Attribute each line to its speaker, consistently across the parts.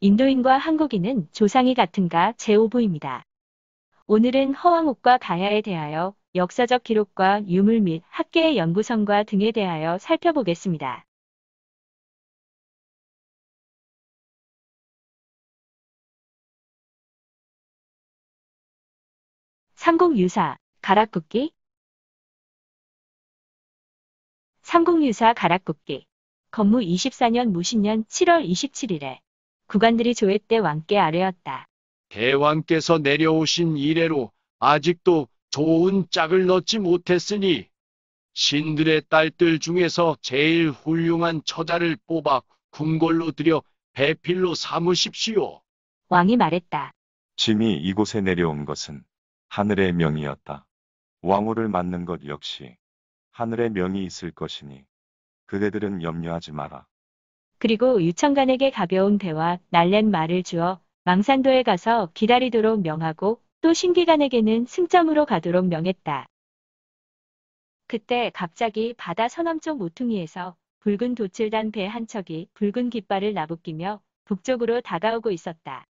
Speaker 1: 인도인과 한국인은 조상이 같은가 제5부입니다. 오늘은 허왕옥과 가야에 대하여 역사적 기록과 유물 및 학계의 연구성과 등에 대하여 살펴보겠습니다. 삼국유사, 가락국기. 삼국유사 가락국기. 건무 24년 무신년 7월 27일에 국관들이 조회 때 왕께 아뢰었다.
Speaker 2: 대왕께서 내려오신 이래로 아직도 좋은 짝을 넣지 못했으니 신들의 딸들 중에서 제일 훌륭한 처자를 뽑아 궁궐로 들여 배필로 삼으십시오.
Speaker 1: 왕이 말했다.
Speaker 3: 짐이 이곳에 내려온 것은 하늘의 명이었다. 왕후를 맞는 것 역시 하늘의 명이 있을 것이니 그대들은 염려하지 마라.
Speaker 1: 그리고 유청간에게 가벼운 배와 날랜 말을 주어 망산도에 가서 기다리도록 명하고 또 신기간에게는 승점으로 가도록 명했다. 그때 갑자기 바다 서남쪽 모퉁이에서 붉은 돛을 단 배 한 척이 붉은 깃발을 나부끼며 북쪽으로 다가오고 있었다.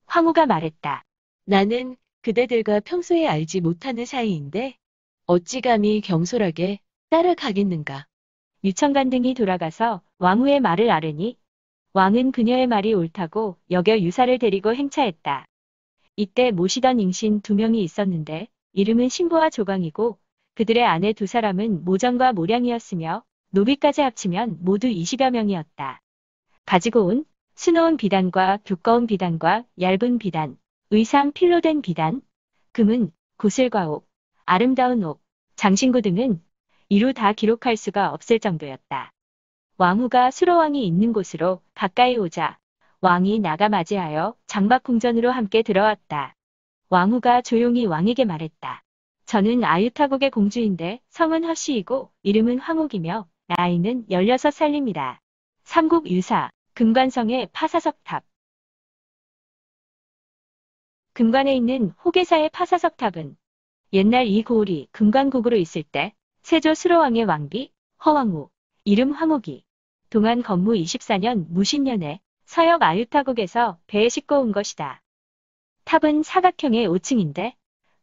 Speaker 1: 황후가 말했다. 나는 그대들과 평소에 알지 못하는 사이인데 어찌 감히 경솔하게 따라가겠는가. 유청간 등이 돌아가서 왕후의 말을 아뢰니 왕은 그녀의 말이 옳다고 여겨 유사를 데리고 행차했다. 이때 모시던 잉신 2명이 있었는데 이름은 신부와 조광이고 그들의 아내 2사람은 모정과 모량이었으며 노비까지 합치면 모두 20여 명이었다. 가지고 온 수놓은 비단과 두꺼운 비단과 얇은 비단, 의상 필로 된 비단, 금은 구슬과 옥, 아름다운 옥, 장신구 등은 이루 다 기록할 수가 없을 정도였다. 왕후가 수로왕이 있는 곳으로 가까이 오자 왕이 나가 맞이하여 장박궁전으로 함께 들어왔다. 왕후가 조용히 왕에게 말했다. 저는 아유타국의 공주인데 성은 허씨이고 이름은 황옥이며 나이는 16살입니다. 삼국유사, 금관성의 파사석탑. 금관에 있는 호계사의 파사석탑은 옛날 이 고을이 금관국으로 있을 때 세조 수로왕의 왕비 허왕후, 이름 황옥이 동안 건무 24년 무신년에 서역 아유타국에서 배에 싣고 온 것이다. 탑은 사각형의 5층인데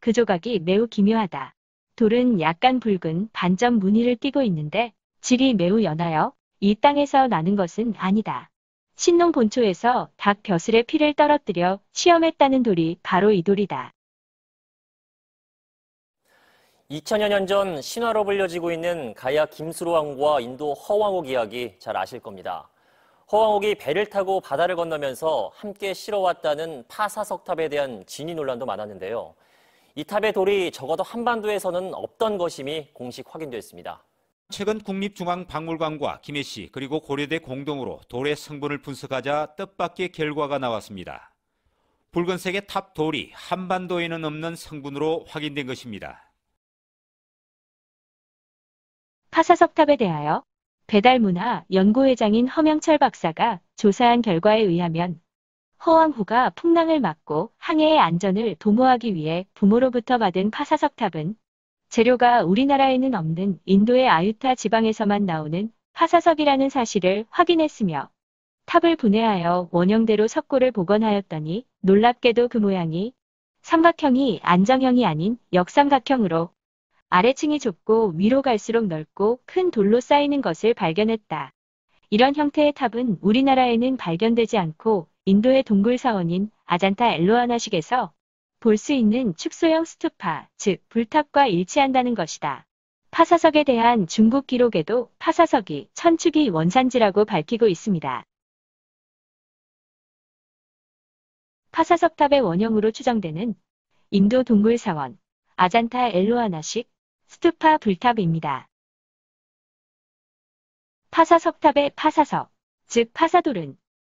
Speaker 1: 그 조각이 매우 기묘하다. 돌은 약간 붉은 반점 무늬를 띠고 있는데 질이 매우 연하여 이 땅에서 나는 것은 아니다. 신농 본초에서 닭 벼슬의 피를 떨어뜨려 시험했다는 돌이 바로 이 돌이다.
Speaker 4: 2000여 년 전 신화로 불려지고 있는 가야 김수로왕과 인도 허왕옥 이야기 잘 아실 겁니다. 허왕옥이 배를 타고 바다를 건너면서 함께 실어왔다는 파사석탑에 대한 진위 논란도 많았는데요. 이 탑의 돌이 적어도 한반도에서는 없던 것임이 공식 확인됐습니다.
Speaker 5: 최근 국립중앙박물관과 김해시 그리고 고려대 공동으로 돌의 성분을 분석하자 뜻밖의 결과가 나왔습니다. 붉은색의 탑 돌이 한반도에는 없는 성분으로 확인된 것입니다.
Speaker 1: 파사석탑에 대하여 배달문화 연구회장인 허명철 박사가 조사한 결과에 의하면 허왕후가 풍랑을 막고 항해의 안전을 도모하기 위해 부모로부터 받은 파사석탑은 재료가 우리나라에는 없는 인도의 아유타 지방에서만 나오는 파사석이라는 사실을 확인했으며 탑을 분해하여 원형대로 석고를 복원하였더니 놀랍게도 그 모양이 삼각형이 안정형이 아닌 역삼각형으로 아래층이 좁고 위로 갈수록 넓고 큰 돌로 쌓이는 것을 발견했다. 이런 형태의 탑은 우리나라에는 발견되지 않고 인도의 동굴 사원인 아잔타 엘로아나식에서 볼 수 있는 축소형 스투파, 즉 불탑과 일치한다는 것이다. 파사석에 대한 중국 기록에도 파사석이 천축이 원산지라고 밝히고 있습니다. 파사석탑의 원형으로 추정되는 인도 동굴 사원 아잔타 엘로아나식 스투파 불탑입니다. 파사석탑의 파사석, 즉 파사돌은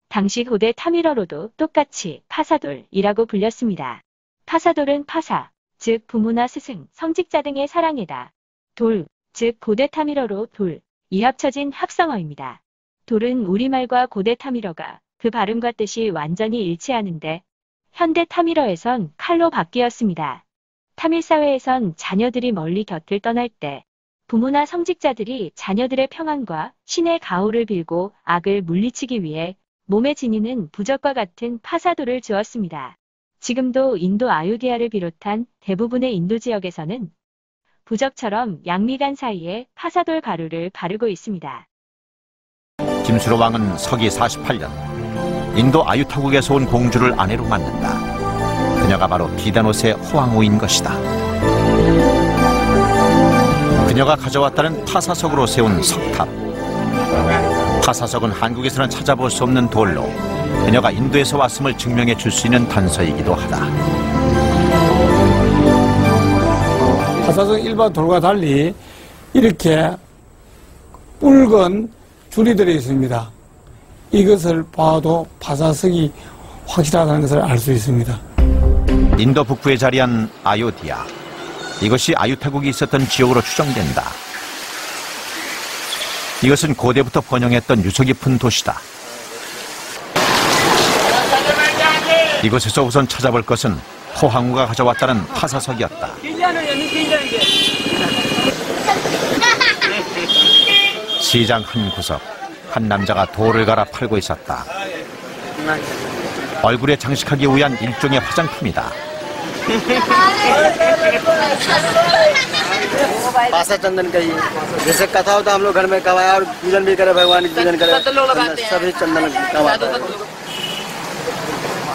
Speaker 1: 당시 고대 타밀어로도 똑같이 파사돌이라고 불렸습니다. 파사돌은 파사, 즉 부모나 스승, 성직자 등의 사랑이다. 돌, 즉 고대 타밀어로 돌, 이 합쳐진 합성어입니다. 돌은 우리말과 고대 타밀어가 그 발음과 뜻이 완전히 일치하는데 현대 타밀어에선 칼로 바뀌었습니다. 타밀 사회에선 자녀들이 멀리 곁을 떠날 때 부모나 성직자들이 자녀들의 평안과 신의 가호를 빌고 악을 물리치기 위해 몸에 지니는 부적과 같은 파사도를 주었습니다. 지금도 인도 아유디아를 비롯한 대부분의 인도 지역에서는 부적처럼 양미간 사이에 파사돌 가루를 바르고 있습니다.
Speaker 6: 김수로 왕은 서기 48년 인도 아유타국에서 온 공주를 아내로 만난다. 그녀가 바로 비단옷의 호황후인 것이다. 그녀가 가져왔다는 파사석으로 세운 석탑. 파사석은 한국에서는 찾아볼 수 없는 돌로 그녀가 인도에서 왔음을 증명해 줄 수 있는 단서이기도 하다.
Speaker 7: 파사석 일반 돌과 달리 이렇게 붉은 줄이 들어 있습니다. 이것을 봐도 파사석이 확실하다는 것을 알 수 있습니다.
Speaker 6: 인도 북부에 자리한 아요디아. 이것이 아유타국이 있었던 지역으로 추정된다. 이것은 고대부터 번영했던 유서 깊은 도시다. 이곳에서 우선 찾아볼 것은 호황후가 가져왔다는 파사석이었다. 시장 한 구석, 한 남자가 돌을 갈아 팔고 있었다. 얼굴에 장식하기 위한 일종의 화장품이다.
Speaker 8: पासा चंदन का ही जैसे कथा होता हम लोग घर में कवाया और पूजन भी करे भगवान की पूजन करे सभी चंदन कवाता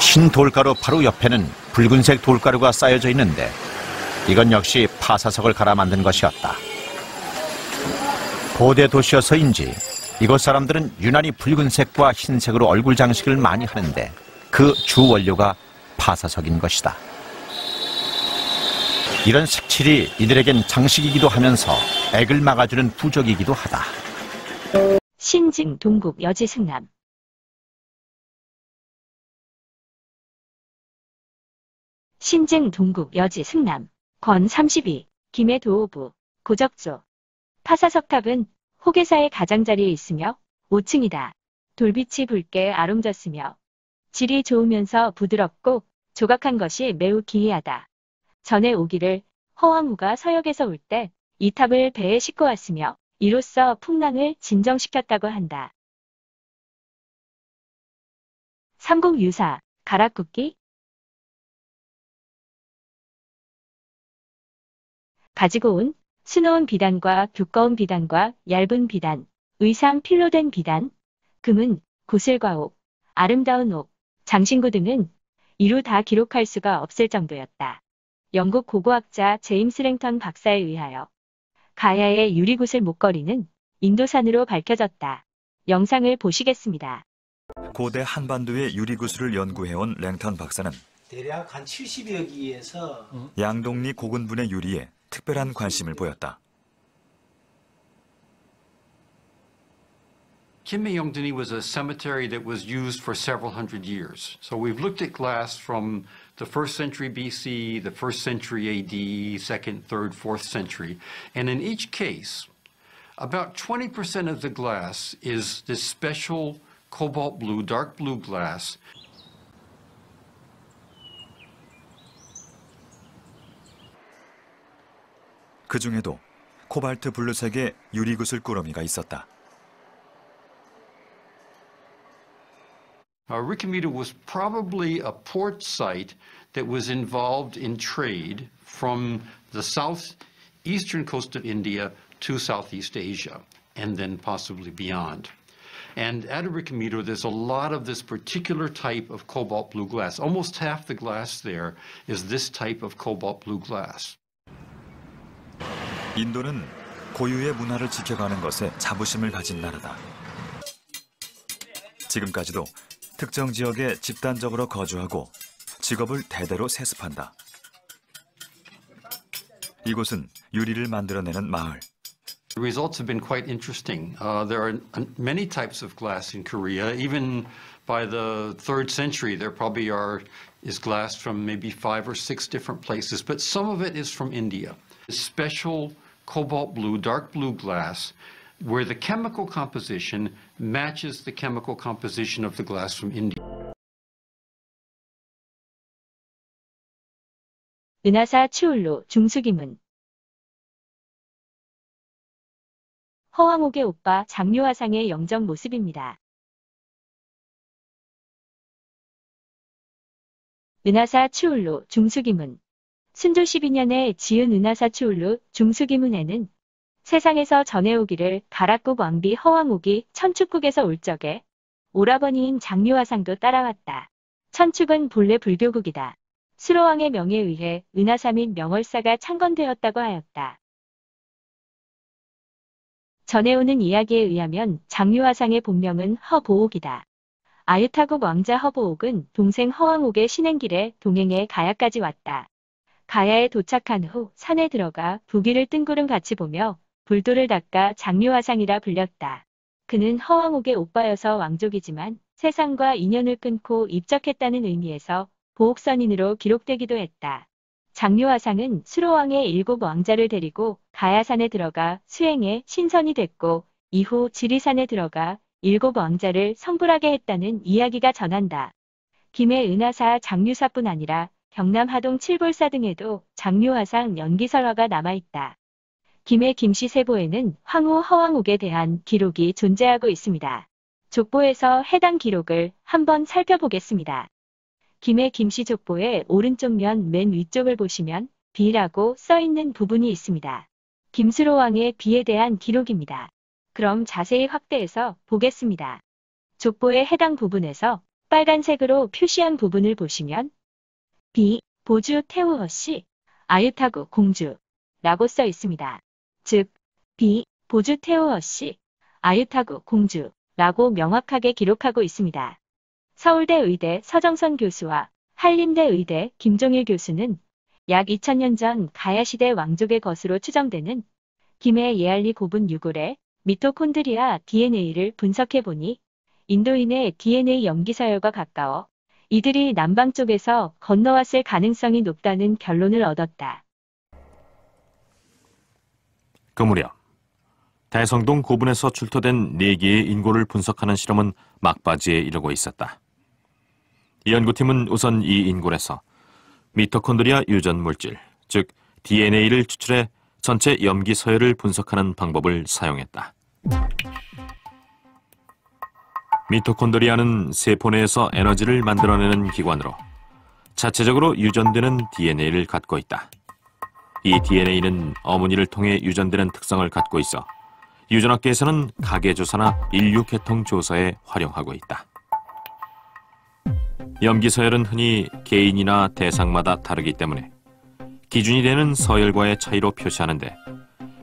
Speaker 6: 흰 돌가루 바로 옆에는 붉은색 돌가루가 쌓여져 있는데 이건 역시 파사석을 갈아 만든 것이었다. 고대 도시여서인지 이곳 사람들은 유난히 붉은색과 흰색으로 얼굴 장식을 많이 하는데 그 주 원료가 파사석인 것이다. 이런 색칠이 이들에겐 장식이기도 하면서 액을 막아주는 부적이기도 하다.
Speaker 1: 신증 동국 여지 승남. 신증 동국 여지 승남. 권 32. 김해 도호부. 고적조. 파사석탑은 호계사의 가장자리에 있으며 5층이다. 돌빛이 붉게 아름졌으며 질이 좋으면서 부드럽고 조각한 것이 매우 기이하다. 전에 오기를 허황후가 서역에서 올 때 이 탑을 배에 싣고 왔으며 이로써 풍랑을 진정시켰다고 한다. 삼국유사, 가락굽기. 가지고 온 수놓은 비단과 두꺼운 비단과 얇은 비단, 의상 필로 된 비단, 금은 구슬과 옥, 아름다운 옥, 장신구 등은 이루 다 기록할 수가 없을 정도였다. 영국 고고학자 제임스 랭턴 박사에 의하여 가야의 유리구슬 목걸이는 인도산으로 밝혀졌다. 영상을 보시겠습니다.
Speaker 9: 고대 한반도의 유리구슬을 연구해온 랭턴 박사는
Speaker 10: 대략 한 70여 기에서
Speaker 9: 양동리 고군분의 유리에 특별한 관심을 보였다.
Speaker 11: Kinmyeongduni was a cemetery that was used for several hundred years. So we've looked at glass from the 1st century BC, the 1st century AD, 2nd, 3rd, 4th century. And in each case, about 20% of the glass is this special cobalt blue, dark blue glass.
Speaker 9: 그 중에도 코발트 블루색의 유리구슬 꾸러미가 있었다.
Speaker 11: Ricamita was probably a port site that was involved in trade from the southeastern coast of India to Southeast Asia, and then possibly beyond. And at Ricamita, there's a lot of this particular type of cobalt blue glass. Almost half the glass there is this type of cobalt blue glass.
Speaker 9: 인도는 고유의 문화를 지켜가는 것에 자부심을 가진 나라다. 지금까지도 특정 지역에 집단적으로 거주하고 직업을 대대로 세습한다. 이곳은 유리를 만들어내는 마을.
Speaker 11: The results have been quite interesting. There are many types of glass in Korea. Even by the 3rd century, there probably is glass from maybe 5 or 6 different places, but some of it is from India. Special cobalt blue, dark blue glass, where the chemical composition matches the chemical composition of the glass from India.
Speaker 1: 은하사 추울로 중수기문. 허황옥의 오빠 장묘화상의 영정 모습입니다. 은하사 추울루 중수기문. 순조 12년에 지은 은하사 추울루 중수기문에는 세상에서 전해오기를 가락국 왕비 허왕옥이 천축국에서 올 적에 오라버니인 장류화상도 따라왔다. 천축은 본래 불교국이다. 수로왕의 명에 의해 은하사 및 명월사가 창건되었다고 하였다. 전해오는 이야기에 의하면 장류화상의 본명은 허보옥이다. 아유타국 왕자 허보옥은 동생 허왕옥의 신행길에 동행해 가야까지 왔다. 가야에 도착한 후 산에 들어가 부귀를 뜬구름 같이 보며 불도를 닦아 장류화상이라 불렸다. 그는 허왕옥의 오빠여서 왕족이지만 세상과 인연을 끊고 입적했다는 의미에서 보옥선인으로 기록되기도 했다. 장류화상은 수로왕의 7 왕자를 데리고 가야산에 들어가 수행해 신선이 됐고 이후 지리산에 들어가 7 왕자를 성불하게 했다는 이야기가 전한다. 김해 은하사 장류사뿐 아니라 경남 하동 칠볼사 등에도 장류화상 연기설화가 남아있다. 김해 김씨세보에는 황후 허왕옥에 대한 기록이 존재하고 있습니다. 족보에서 해당 기록을 한번 살펴보겠습니다. 김해 김씨 족보의 오른쪽 면 맨 위쪽을 보시면 비라고 써있는 부분이 있습니다. 김수로왕의 비에 대한 기록입니다. 그럼 자세히 확대해서 보겠습니다. 족보의 해당 부분에서 빨간색으로 표시한 부분을 보시면 비, 보주 태우허씨, 아유타국 공주라고 써 있습니다. 즉, 비, 보주 태우허씨, 아유타국 공주라고 명확하게 기록하고 있습니다. 서울대 의대 서정선 교수와 한림대 의대 김종일 교수는 약 2000년 전 가야시대 왕족의 것으로 추정되는 김해 예알리 고분 유골의 미토콘드리아 DNA를 분석해보니 인도인의 DNA 염기서열과 가까워 이들이 남방 쪽에서 건너왔을 가능성이 높다는 결론을 얻었다.
Speaker 12: 그 무렵 대성동 고분에서 출토된 4개의 인고를 분석하는 실험은 막바지에 이르고 있었다. 이 연구팀은 우선 이 인골에서 미토콘드리아 유전 물질, 즉 DNA를 추출해 전체 염기 서열을 분석하는 방법을 사용했다. 미토콘드리아는 세포 내에서 에너지를 만들어내는 기관으로 자체적으로 유전되는 DNA를 갖고 있다. 이 DNA는 어머니를 통해 유전되는 특성을 갖고 있어 유전학계에서는 가계조사나 인류계통 조사에 활용하고 있다. 염기 서열은 흔히 개인이나 대상마다 다르기 때문에 기준이 되는 서열과의 차이로 표시하는데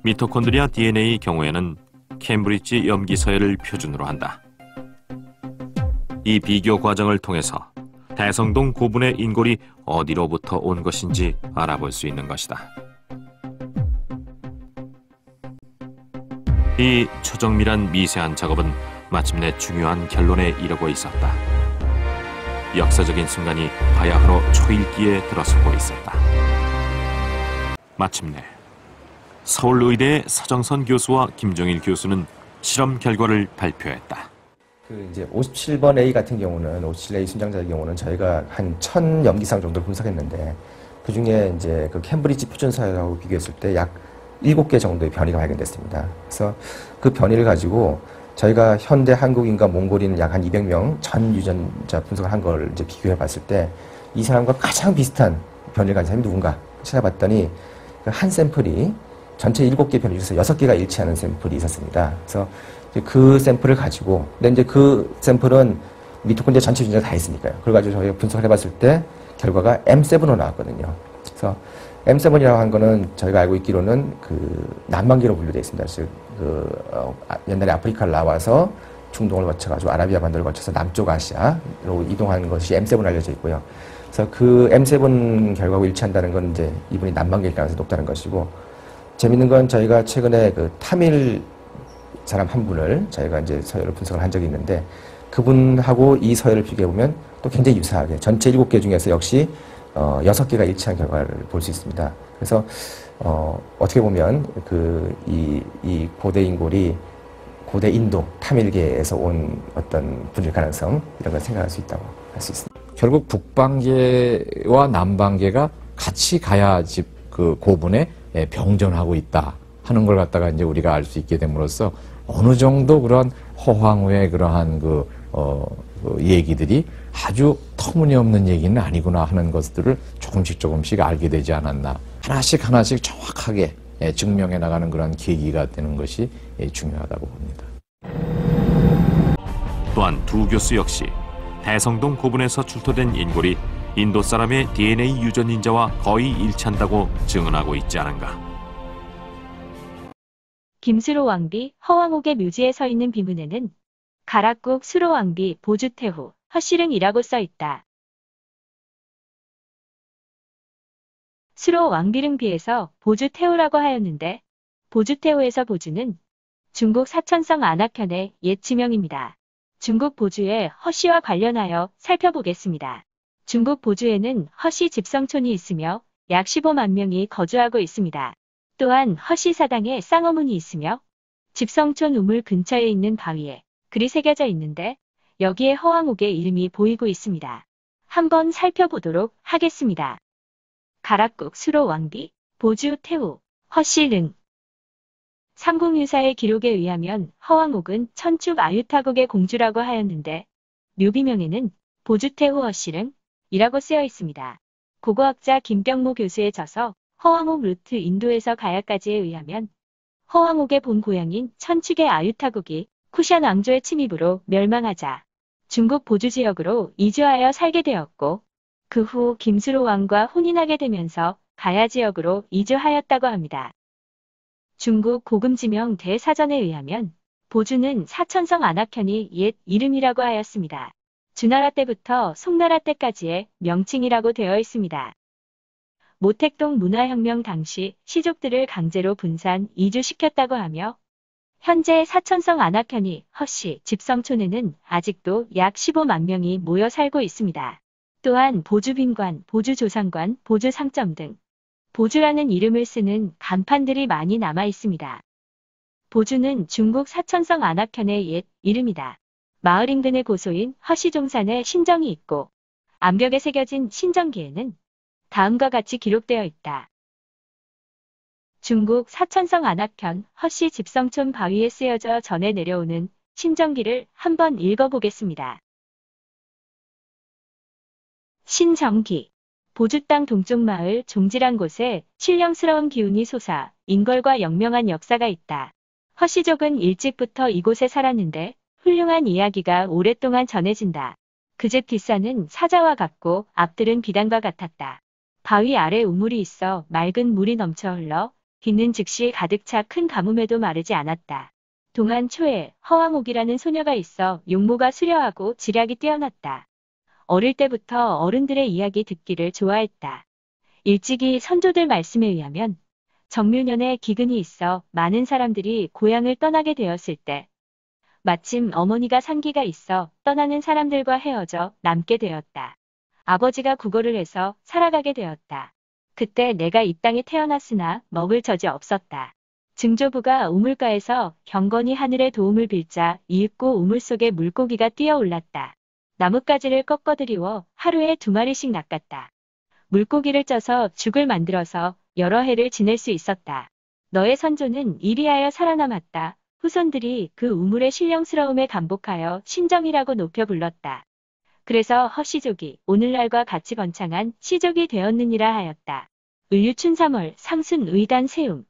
Speaker 12: 미토콘드리아 DNA 경우에는 캠브리지 염기 서열을 표준으로 한다. 이 비교 과정을 통해서 대성동 고분의 인골이 어디로부터 온 것인지 알아볼 수 있는 것이다. 이 초정밀한 미세한 작업은 마침내 중요한 결론에 이르고 있었다. 역사적인 순간이 바야흐로 초읽기에 들어서고 있었다. 마침내 서울의대의 서정선 교수와 김종일 교수는 실험 결과를 발표했다.
Speaker 13: 이제 57번 A 같은 경우는 57A 순장자의 경우는 저희가 한 1000 염기상 정도를 분석했는데 그 중에 이제 그 캠브리지 표준 서열하고 비교했을 때 약 7개 정도의 변이가 발견됐습니다. 그래서 그 변이를 가지고 저희가 현대 한국인과 몽골인 약 한 200명 전 유전자 분석을 한 걸 이제 비교해 봤을 때 이 사람과 가장 비슷한 변이를 가진 사람이 누군가 찾아봤더니 한 샘플이 전체 7개 변이 중에서 6개가 일치하는 샘플이 있었습니다. 그래서 그 샘플을 가지고, 근데 이제 그 샘플은 미토콘드리아 전체 유전자가 다 있으니까요. 그래가지고 저희가 분석을 해봤을 때 결과가 M7으로 나왔거든요. 그래서 M7이라고 한 거는 저희가 알고 있기로는 그 남반기로 분류되어 있습니다. 즉, 옛날에 아프리카를 나와서 중동을 거쳐가지고 아라비아 반도를 거쳐서 남쪽 아시아로 이동한 것이 M7 알려져 있고요. 그래서 그 M7 결과하고 일치한다는 건 이제 이분이 남반기일 가능성이 높다는 것이고, 재밌는 건 저희가 최근에 그 타밀 사람 한 분을 저희가 이제 서열을 분석을 한 적이 있는데 그분하고 이 서열을 비교해보면 또 굉장히 유사하게 전체 7개 중에서 역시 6개가 일치한 결과를 볼 수 있습니다. 그래서 어떻게 보면 이 고대 인골이 고대 인도 타밀계에서 온 어떤 분일 가능성 이런 걸 생각할 수 있다고 할 수 있습니다.
Speaker 14: 결국 북방계와 남방계가 같이 가야 집 그 고분에 병전하고 있다 하는 걸 갖다가 이제 우리가 알 수 있게 됨으로써 어느 정도 그런 허황후의 그러한 얘기들이 아주 터무니없는 얘기는 아니구나 하는 것들을 조금씩 알게 되지 않았나. 하나씩 정확하게 증명해 나가는 그런 계기가 되는 것이 중요하다고 봅니다.
Speaker 12: 또한 두 교수 역시 대성동 고분에서 출토된 인골이 인도 사람의 DNA 유전인자와 거의 일치한다고 증언하고 있지 않은가.
Speaker 1: 김수로 왕비 허왕옥의 묘지에 서 있는 비문에는 가락국 수로 왕비 보주태후 허씨릉이라고 써 있다. 수로 왕비릉비에서 보주태후라고 하였는데 보주태후에서 보주는 중국 사천성 안악현의 옛 지명입니다. 중국 보주의 허씨와 관련하여 살펴보겠습니다. 중국 보주에는 허씨 집성촌이 있으며 약 15만 명이 거주하고 있습니다. 또한 허씨 사당에 쌍어문이 있으며 집성촌 우물 근처에 있는 바위에 글이 새겨져 있는데 여기에 허왕옥의 이름이 보이고 있습니다. 한번 살펴보도록 하겠습니다. 가락국 수로 왕비, 보주 태후, 허씨릉. 삼국유사의 기록에 의하면 허왕옥은 천축 아유타국의 공주라고 하였는데 묘비명에는 보주태후 허씨릉이라고 쓰여 있습니다. 고고학자 김병모 교수의 저서 허왕옥 루트 인도에서 가야까지에 의하면 허왕옥의 본 고향인 천축의 아유타국이 쿠샨 왕조의 침입으로 멸망하자 중국 보주 지역으로 이주하여 살게 되었고 그 후 김수로 왕과 혼인하게 되면서 가야 지역으로 이주하였다고 합니다. 중국 고금지명 대사전에 의하면 보주는 사천성 안악현이 옛 이름이라고 하였습니다. 주나라 때부터 송나라 때까지의 명칭이라고 되어 있습니다. 모택동 문화혁명 당시 시족들을 강제로 분산 이주시켰다고 하며 현재 사천성 안악현이 허씨 집성촌에는 아직도 약 15만 명이 모여 살고 있습니다. 또한 보주빈관, 보주조상관, 보주상점 등 보주라는 이름을 쓰는 간판들이 많이 남아 있습니다. 보주는 중국 사천성 안악현의 옛 이름이다. 마을 인근의 고소인 허씨종산에 신정이 있고 암벽에 새겨진 신정기에는 다음과 같이 기록되어 있다. 중국 사천성 안악현 허씨 집성촌 바위에 쓰여져 전해 내려오는 신정기를 한번 읽어보겠습니다. 신정기. 보주 땅 동쪽 마을 종지란 곳에 신령스러운 기운이 솟아 인걸과 영명한 역사가 있다. 허씨족은 일찍부터 이곳에 살았는데 훌륭한 이야기가 오랫동안 전해진다. 그 집 뒷산은 사자와 같고 앞들은 비단과 같았다. 바위 아래 우물이 있어 맑은 물이 넘쳐 흘러 뒤는 즉시 가득 차 큰 가뭄에도 마르지 않았다. 동안 초에 허왕옥이라는 소녀가 있어 용모가 수려하고 지략이 뛰어났다. 어릴 때부터 어른들의 이야기 듣기를 좋아했다. 일찍이 선조들 말씀에 의하면 정묘년에 기근이 있어 많은 사람들이 고향을 떠나게 되었을 때 마침 어머니가 상기가 있어 떠나는 사람들과 헤어져 남게 되었다. 아버지가 구걸을 해서 살아가게 되었다. 그때 내가 이 땅에 태어났으나 먹을 젖이 없었다. 증조부가 우물가에서 경건히 하늘의 도움을 빌자 이윽고 우물 속에 물고기가 뛰어올랐다. 나뭇가지를 꺾어들이워 하루에 2마리씩 낚았다. 물고기를 쪄서 죽을 만들어서 여러 해를 지낼 수 있었다. 너의 선조는 이리하여 살아남았다. 후손들이 그 우물의 신령스러움에 감복하여 신정이라고 높여 불렀다. 그래서 허씨족이 오늘날과 같이 번창한 시족이 되었느니라 하였다. 을류춘 3월 상순 의단 세움.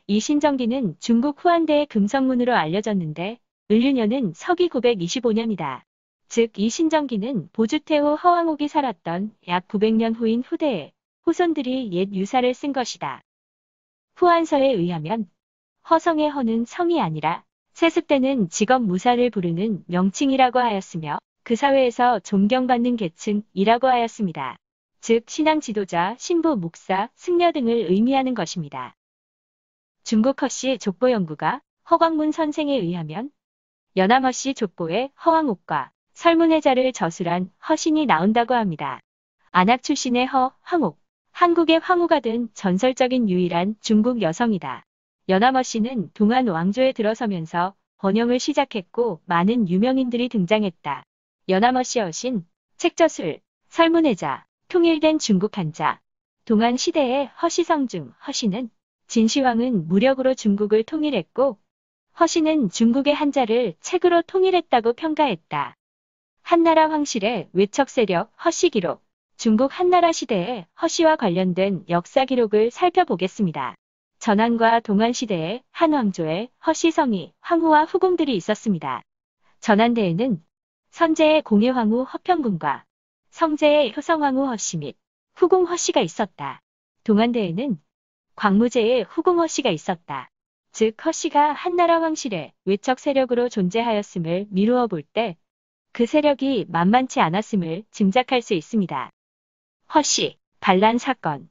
Speaker 1: 이 신정기는 중국 후한대의 금성문으로 알려졌는데 을류년은 서기 925년이다. 즉 이 신정기는 보주태후 허왕옥이 살았던 약 900년 후인 후대에 후손들이 옛 유사를 쓴 것이다. 후한서에 의하면 허성의 허는 성이 아니라 세습 때는 직업 무사를 부르는 명칭이라고 하였으며 그 사회에서 존경받는 계층이라고 하였습니다. 즉 신앙 지도자, 신부, 목사, 승려 등을 의미하는 것입니다. 중국 허씨 족보 연구가 허광문 선생에 의하면 연암허씨 족보에 허왕옥과 설문해자를 저술한 허신이 나온다고 합니다. 안악 출신의 황옥, 한국의 황후가 된 전설적인 유일한 중국 여성이다. 연암허씨는 동안 왕조에 들어서면서 번영을 시작했고 많은 유명인들이 등장했다. 연암허씨 허신, 책저술, 설문해자, 통일된 중국 한자. 동안 시대의 허시성중, 허씨는 진시황은 무력으로 중국을 통일했고 허씨는 중국의 한자를 책으로 통일했다고 평가했다. 한나라 황실의 외척 세력 허씨 기록. 중국 한나라 시대의 허씨와 관련된 역사 기록을 살펴보겠습니다. 전한과 동안 시대에 한 왕조에 허씨 성이 황후와 후궁들이 있었습니다. 전한대에는 선제의 공예황후 허평군과 성제의 효성황후 허씨 및 후궁 허씨가 있었다. 동안대에는 광무제의 후궁 허씨가 있었다. 즉 허씨가 한나라 황실의 외척 세력으로 존재하였음을 미루어 볼 때 그 세력이 만만치 않았음을 짐작할 수 있습니다. 허씨 반란 사건.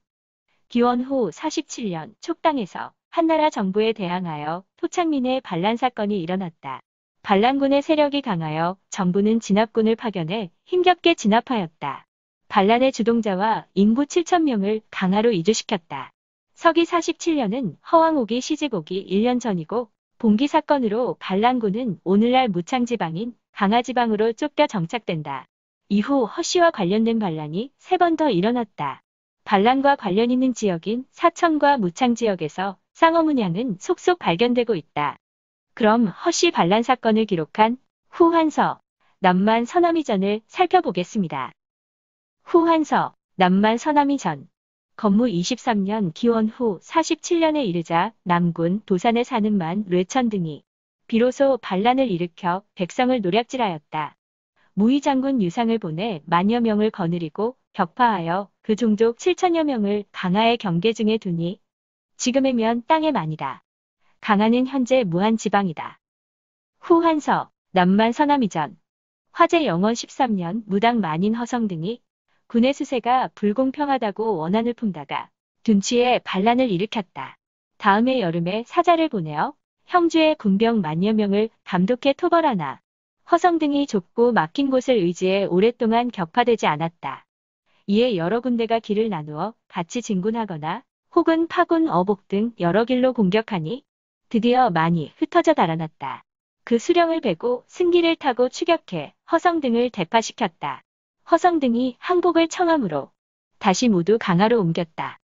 Speaker 1: 기원 후 47년 촉당에서 한나라 정부에 대항하여 토착민의 반란 사건이 일어났다. 반란군의 세력이 강하여 정부는 진압군을 파견해 힘겹게 진압하였다. 반란의 주동자와 인구 7,000명을 강화로 이주시켰다. 서기 47년은 허왕옥이 시집 오기 1년 전이고 봉기 사건으로 반란군은 오늘날 무창지방인 강화지방으로 쫓겨 정착된다. 이후 허씨와 관련된 반란이 3번 더 일어났다. 반란과 관련 있는 지역인 사천과 무창 지역에서 쌍어문양은 속속 발견되고 있다. 그럼 허씨 반란 사건을 기록한 후한서, 남만 서남이전을 살펴보겠습니다. 후한서, 남만 서남이전. 건무 23년 기원 후 47년에 이르자 남군 도산에 사는 만 뢰천 등이 비로소 반란을 일으켜 백성을 노략질하였다. 무의장군 유상을 보내 만여 명을 거느리고 격파하여 그 종족 7천여 명을 강하의 경계 중에 두니 지금이면 땅의 만이다. 강하는 현재 무한지방이다. 후한서, 남만 서남이전. 화제 영원 13년 무당 만인 허성 등이 군의 수세가 불공평하다고 원한을 품다가 둔치에 반란을 일으켰다. 다음해 여름에 사자를 보내어 형주의 군병 만여 명을 감독해 토벌하나 허성 등이 좁고 막힌 곳을 의지해 오랫동안 격파되지 않았다. 이에 여러 군대가 길을 나누어 같이 진군하거나 혹은 파군, 어복 등 여러 길로 공격하니 드디어 많이 흩어져 달아났다. 그 수령을 베고 승기를 타고 추격해 허성 등을 대파시켰다. 허성 등이 항복을 청함으로 다시 모두 강화로 옮겼다.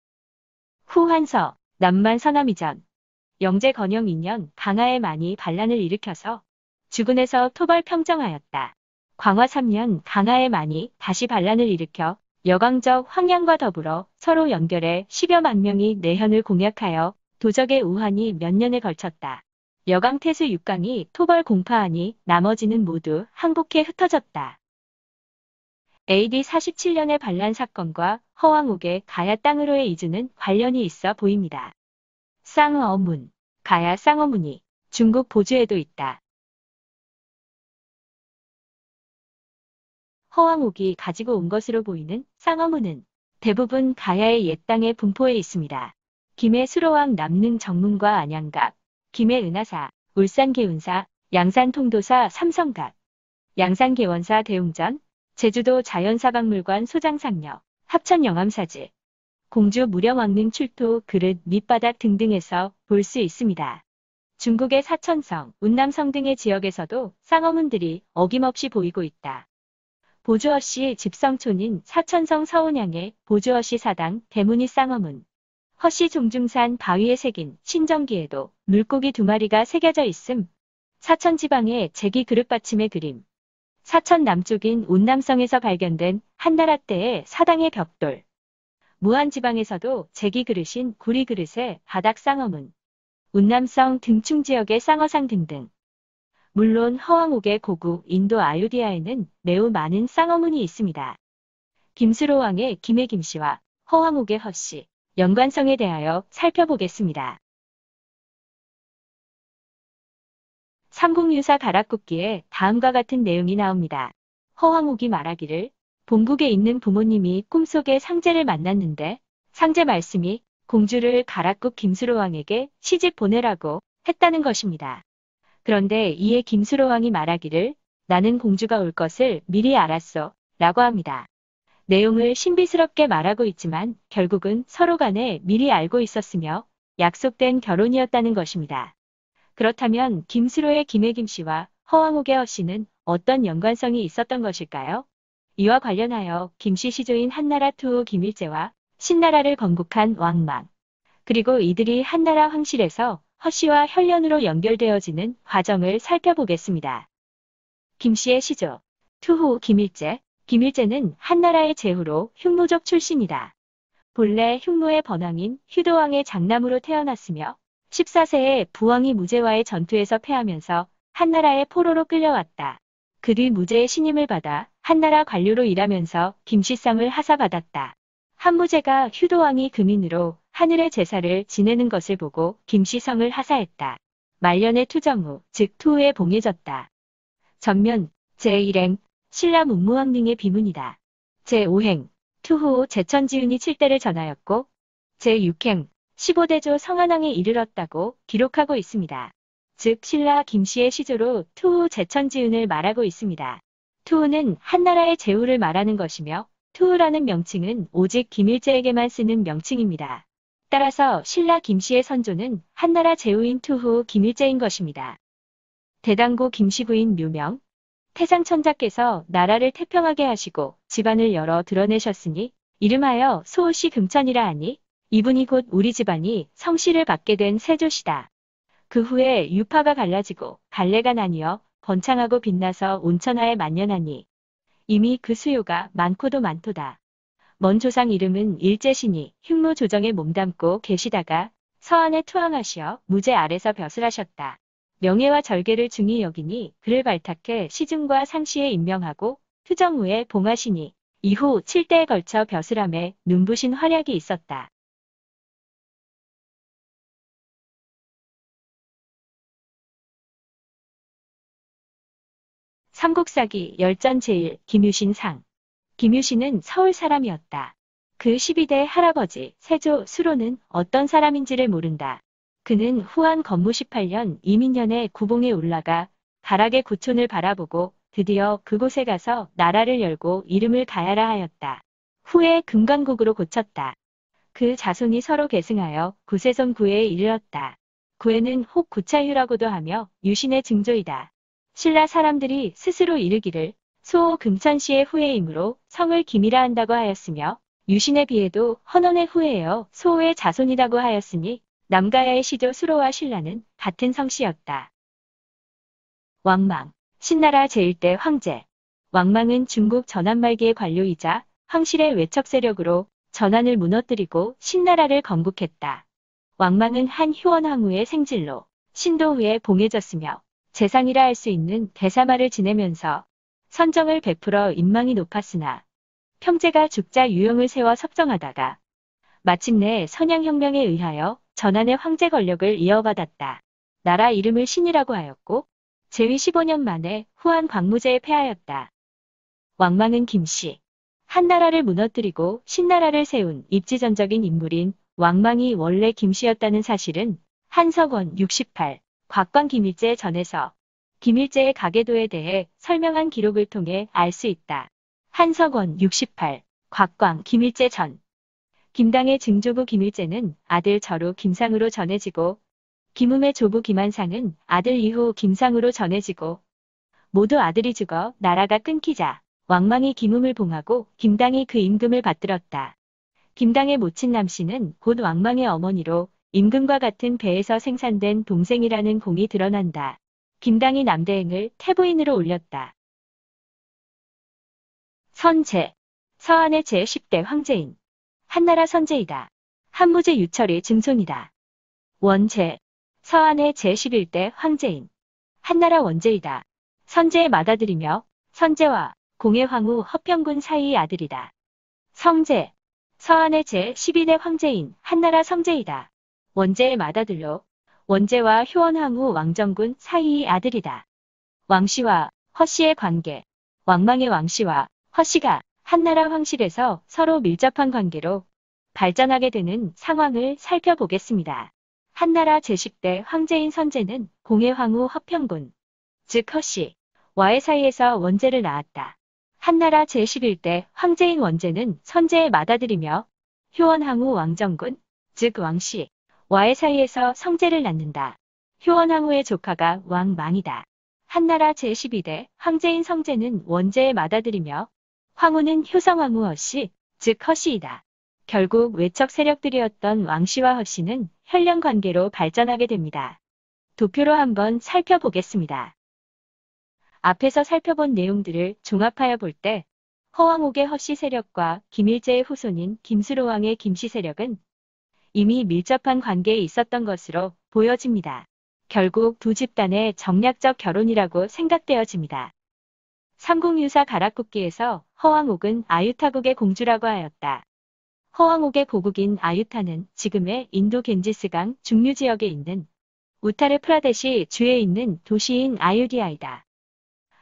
Speaker 1: 후한서, 남만 서남이전. 영제 건영 2년 강화에 많이 반란을 일으켜서 주군에서 토벌 평정하였다. 광화 3년 강화에 많이 다시 반란을 일으켜 여광적 황량과 더불어 서로 연결해 10여만 명이 내현을 공략하여 도적의 우환이 몇 년에 걸쳤다. 여광태수 6강이 토벌 공파하니 나머지는 모두 항복해 흩어졌다. AD 47년의 반란 사건과 허왕옥의 가야 땅으로의 이주는 관련이 있어 보입니다. 쌍어문, 가야 쌍어문이 중국 보주에도 있다. 허왕옥이 가지고 온 것으로 보이는 쌍어문은 대부분 가야의 옛 땅의 분포에 있습니다. 김해 수로왕 남능 정문과 안양갑, 김해 은하사, 울산 계운사, 양산 통도사 삼성갑, 양산 계원사 대웅전, 제주도 자연사박물관 소장상녀, 합천 영암사지, 공주 무령왕릉 출토 그릇 밑바닥 등등에서 볼 수 있습니다. 중국의 사천성, 운남성 등의 지역에서도 쌍어문들이 어김없이 보이고 있다. 보주허씨 집성촌인 사천성 서운양의 보주허씨 사당 대문이 쌍어문, 허씨 종중산 바위에 새긴 신정기에도 물고기 2마리가 새겨져 있음. 사천지방의 제기 그릇받침의 그림. 사천 남쪽인 운남성에서 발견된 한나라 때의 사당의 벽돌. 무안지방에서도 제기 그릇인 구리 그릇의 바닥 쌍어문. 운남성 등충 지역의 쌍어상 등등. 물론 허왕옥의 고국 인도 아유디아에는 매우 많은 쌍어문이 있습니다. 김수로 왕의 김해 김씨와 허왕옥의 허씨, 연관성에 대하여 살펴보겠습니다. 삼국유사 가락국기에 다음과 같은 내용이 나옵니다. 허왕옥이 말하기를 본국에 있는 부모님이 꿈속에 상제를 만났는데 상제 말씀이 공주를 가락국 김수로왕에게 시집 보내라고 했다는 것입니다. 그런데 이에 김수로왕이 말하기를 나는 공주가 올 것을 미리 알았어 라고 합니다. 내용을 신비스럽게 말하고 있지만 결국은 서로 간에 미리 알고 있었으며 약속된 결혼이었다는 것입니다. 그렇다면 김수로의 김해 김씨와 허왕옥의 허씨는 어떤 연관성이 있었던 것일까요? 이와 관련하여 김씨 시조인 한나라 투우 김일제와 신나라를 건국한 왕망, 그리고 이들이 한나라 황실에서 허씨와 혈연으로 연결되어지는 과정을 살펴보겠습니다. 김씨의 시조. 투후 김일제. 김일제는 한나라의 제후로 흉노족 출신이다. 본래 흉노의 번왕인 휴도왕의 장남으로 태어났으며 14세에 부왕이 무제와의 전투에서 패하면서 한나라의 포로로 끌려왔다. 그 뒤 무제의 신임을 받아 한나라 관료로 일하면서 김씨상을 하사받았다. 한무제가 휴도왕이 금인으로 하늘의 제사를 지내는 것을 보고 김씨성을 하사했다. 말년의 투정후, 즉 투후에 봉해졌다. 전면 제1행 신라 문무왕릉의 비문이다. 제5행 투후 제천지윤이 칠대를 전하였고 제6행 15대조 성한왕에 이르렀다고 기록하고 있습니다. 즉 신라 김씨의 시조로 투후 제천지윤을 말하고 있습니다. 투후는 한나라의 제후를 말하는 것이며 투후라는 명칭은 오직 김일제에게만 쓰는 명칭입니다. 따라서 신라 김씨의 선조는 한나라 제후인 투후 김일제인 것입니다. 대당고 김씨 부인 묘명. 태상천자께서 나라를 태평하게 하시고 집안을 열어 드러내셨으니 이름하여 소호씨 금천이라 하니 이분이 곧 우리 집안이 성씨를 받게 된 세조시다. 그 후에 유파가 갈라지고 갈래가 나뉘어 번창하고 빛나서 온천하에 만연하니 이미 그 수요가 많고도 많도다. 먼 조상 이름은 일제시니 흉노 조정에 몸담고 계시다가 서안에 투항하시어 무제 아래서 벼슬 하셨다. 명예와 절개를 중히 여기니 그를 발탁해 시중과 상시에 임명하고 투정 후에 봉하시니 이후 7대에 걸쳐 벼슬함에 눈부신 활약이 있었다. 삼국사기 열전 제1 김유신상. 김유신은 서울 사람이었다. 그 12대 할아버지 세조 수로는 어떤 사람인지를 모른다. 그는 후한 건무 18년 이민년에 구봉에 올라가 가락의 구촌을 바라보고 드디어 그곳에 가서 나라를 열고 이름을 가야라 하였다. 후에 금관국으로 고쳤다. 그 자손이 서로 계승하여 구세손 구회에 이르렀다. 구회는 혹 구차휴라고도 하며 유신의 증조이다. 신라 사람들이 스스로 이르기를 소호 금천씨의 후예이므로 성을 김이라 한다고 하였으며 유신에 비해도 헌원의 후예여 소호의 자손이라고 하였으니 남가야의 시조 수로와 신라는 같은 성씨였다. 왕망. 신나라 제1대 황제. 왕망은 중국 전한 말기의 관료이자 황실의 외척 세력으로 전한을 무너뜨리고 신나라를 건국했다. 왕망은 한 효원황후의 생질로 신도 후에 봉해졌으며 재상이라 할 수 있는 대사마를 지내면서 선정을 베풀어 인망이 높았으나 평제가 죽자 유형을 세워 섭정하다가 마침내 선양혁명에 의하여 전한의 황제 권력을 이어받았다. 나라 이름을 신이라고 하였고 제위 15년 만에 후한 광무제에 패하였다. 왕망은 김씨. 한나라를 무너뜨리고 신나라를 세운 입지전적인 인물인 왕망이 원래 김씨였다는 사실은 한석원 68 곽광 김일제 전에서 김일제의 가계도에 대해 설명한 기록을 통해 알 수 있다. 한석원 68 곽광 김일제 전. 김당의 증조부 김일제는 아들 절우 김상으로 전해지고 김음의 조부 김한상은 아들 이후 김상으로 전해지고 모두 아들이 죽어 나라가 끊기자 왕망이 김음을 봉하고 김당이 그 임금을 받들었다. 김당의 모친 남씨는 곧 왕망의 어머니로 임금과 같은 배에서 생산된 동생이라는 공이 드러난다. 김당이 남대행을 태부인으로 올렸다. 선제. 서안의 제10대 황제인. 한나라 선제이다. 한무제 유철이 증손이다. 원제. 서안의 제11대 황제인. 한나라 원제이다. 선제의 맏아들이며 선제와 공의 황후 허평군 사이의 아들이다. 성제. 서안의 제12대 황제인 한나라 성제이다. 원제의 맏아들로 원제와 효원황후 왕정군 사이의 아들이다. 왕씨와 허씨의 관계. 왕망의 왕씨와 허씨가 한나라 황실에서 서로 밀접한 관계로 발전하게 되는 상황을 살펴보겠습니다. 한나라 제10대 황제인 선제는 공의 황후 허평군, 즉 허씨와의 사이에서 원제를 낳았다. 한나라 제11대 황제인 원제는 선제의 맏아들이며 효원황후 왕정군, 즉 왕씨와의 사이에서 성제를 낳는다. 효원황후의 조카가 왕망이다. 한나라 제12대 황제인 성제는 원제의 맏아들이며 황후는 효성황후 허씨, 즉 허씨이다. 결국 외척 세력들이었던 왕씨와 허씨는 혈연 관계로 발전하게 됩니다. 도표로 한번 살펴보겠습니다. 앞에서 살펴본 내용들을 종합하여 볼 때 허왕옥의 허씨 세력과 김일제의 후손인 김수로왕의 김씨 세력은 이미 밀접한 관계에 있었던 것으로 보여집니다. 결국 두 집단의 정략적 결혼이라고 생각되어집니다. 삼국유사 가락국기에서 허왕옥은 아유타국의 공주라고 하였다. 허왕옥의 고국인 아유타는 지금의 인도 겐지스강 중류 지역에 있는 우타르 프라데시 주에 있는 도시인 아유디아이다.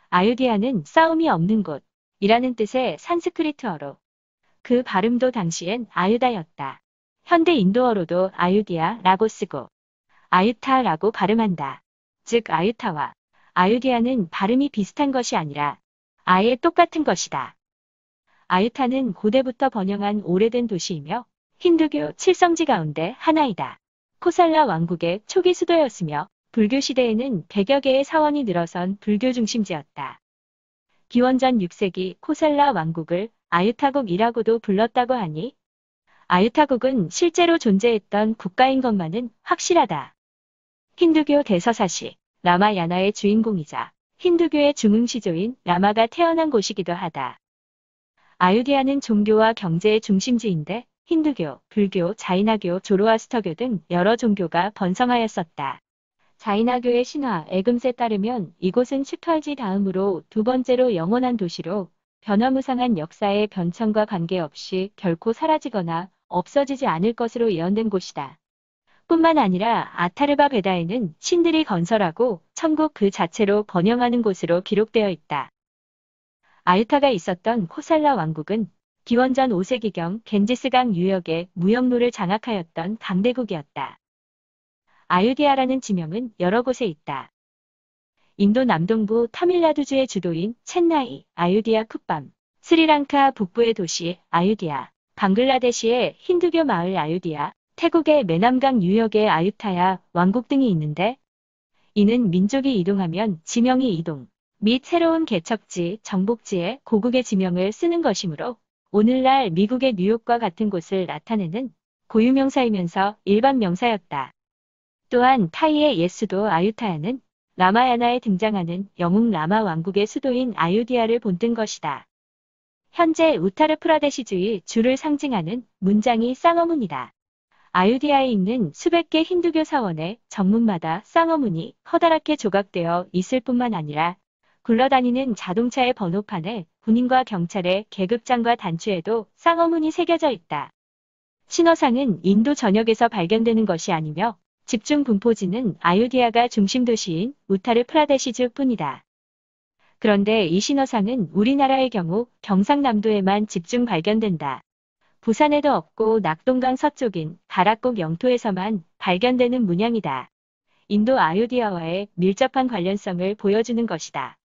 Speaker 1: 아유디아는 싸움이 없는 곳이라는 뜻의 산스크리트어로 그 발음도 당시엔 아유다였다. 현대 인도어로도 아유디아라고 쓰고 아유타라고 발음한다. 즉 아유타와 아유디아는 발음이 비슷한 것이 아니라 아예 똑같은 것이다. 아유타는 고대부터 번영한 오래된 도시이며 힌두교 7성지 가운데 하나이다. 코살라 왕국의 초기 수도였으며 불교 시대에는 100여 개의 사원이 늘어선 불교 중심지였다. 기원전 6세기 코살라 왕국을 아유타국이라고도 불렀다고 하니 아유타국은 실제로 존재했던 국가인 것만은 확실하다. 힌두교 대서사시 라마야나의 주인공이자 힌두교의 중흥시조인 라마가 태어난 곳이기도 하다. 아유디아는 종교와 경제의 중심지인데 힌두교, 불교, 자이나교, 조로아스터교 등 여러 종교가 번성하였었다. 자이나교의 신화 에금세에 따르면 이곳은 슈털지 다음으로 두 번째로 영원한 도시로 변화무상한 역사의 변천과 관계없이 결코 사라지거나 없어지지 않을 것으로 예언된 곳이다. 뿐만 아니라 아타르바 베다에는 신들이 건설하고 천국 그 자체로 번영하는 곳으로 기록되어 있다. 아유타가 있었던 코살라 왕국은 기원전 5세기경 겐지스강 유역의 무역로를 장악하였던 강대국이었다. 아유디아라는 지명은 여러 곳에 있다. 인도 남동부 타밀나두주의 주도인 첸나이, 아유디아 쿡밤, 스리랑카 북부의 도시 아유디아, 방글라데시의 힌두교 마을 아유디아, 태국의 매남강 유역의 아유타야 왕국 등이 있는데 이는 민족이 이동하면 지명이 이동 및 새로운 개척지, 정복지에 고국의 지명을 쓰는 것이므로 오늘날 미국의 뉴욕과 같은 곳을 나타내는 고유명사이면서 일반 명사였다. 또한 타이의 옛 수도 아유타야는 라마야나에 등장하는 영웅 라마 왕국의 수도인 아유디아를 본뜬 것이다. 현재 우타르 프라데시주의 주를 상징하는 문장이 쌍어문이다. 아유디아에 있는 수백 개 힌두교 사원의 정문마다 쌍어문이 커다랗게 조각되어 있을 뿐만 아니라 굴러다니는 자동차의 번호판에 군인과 경찰의 계급장과 단추에도 쌍어문이 새겨져 있다. 신화상은 인도 전역에서 발견되는 것이 아니며 집중 분포지는 아유디아가 중심 도시인 우타르 프라데시주 뿐이다. 그런데 이 신화상은 우리나라의 경우 경상남도에만 집중 발견된다. 부산에도 없고 낙동강 서쪽인 가락국 영토에서만 발견되는 문양이다. 인도 아유디아와의 밀접한 관련성을 보여주는 것이다.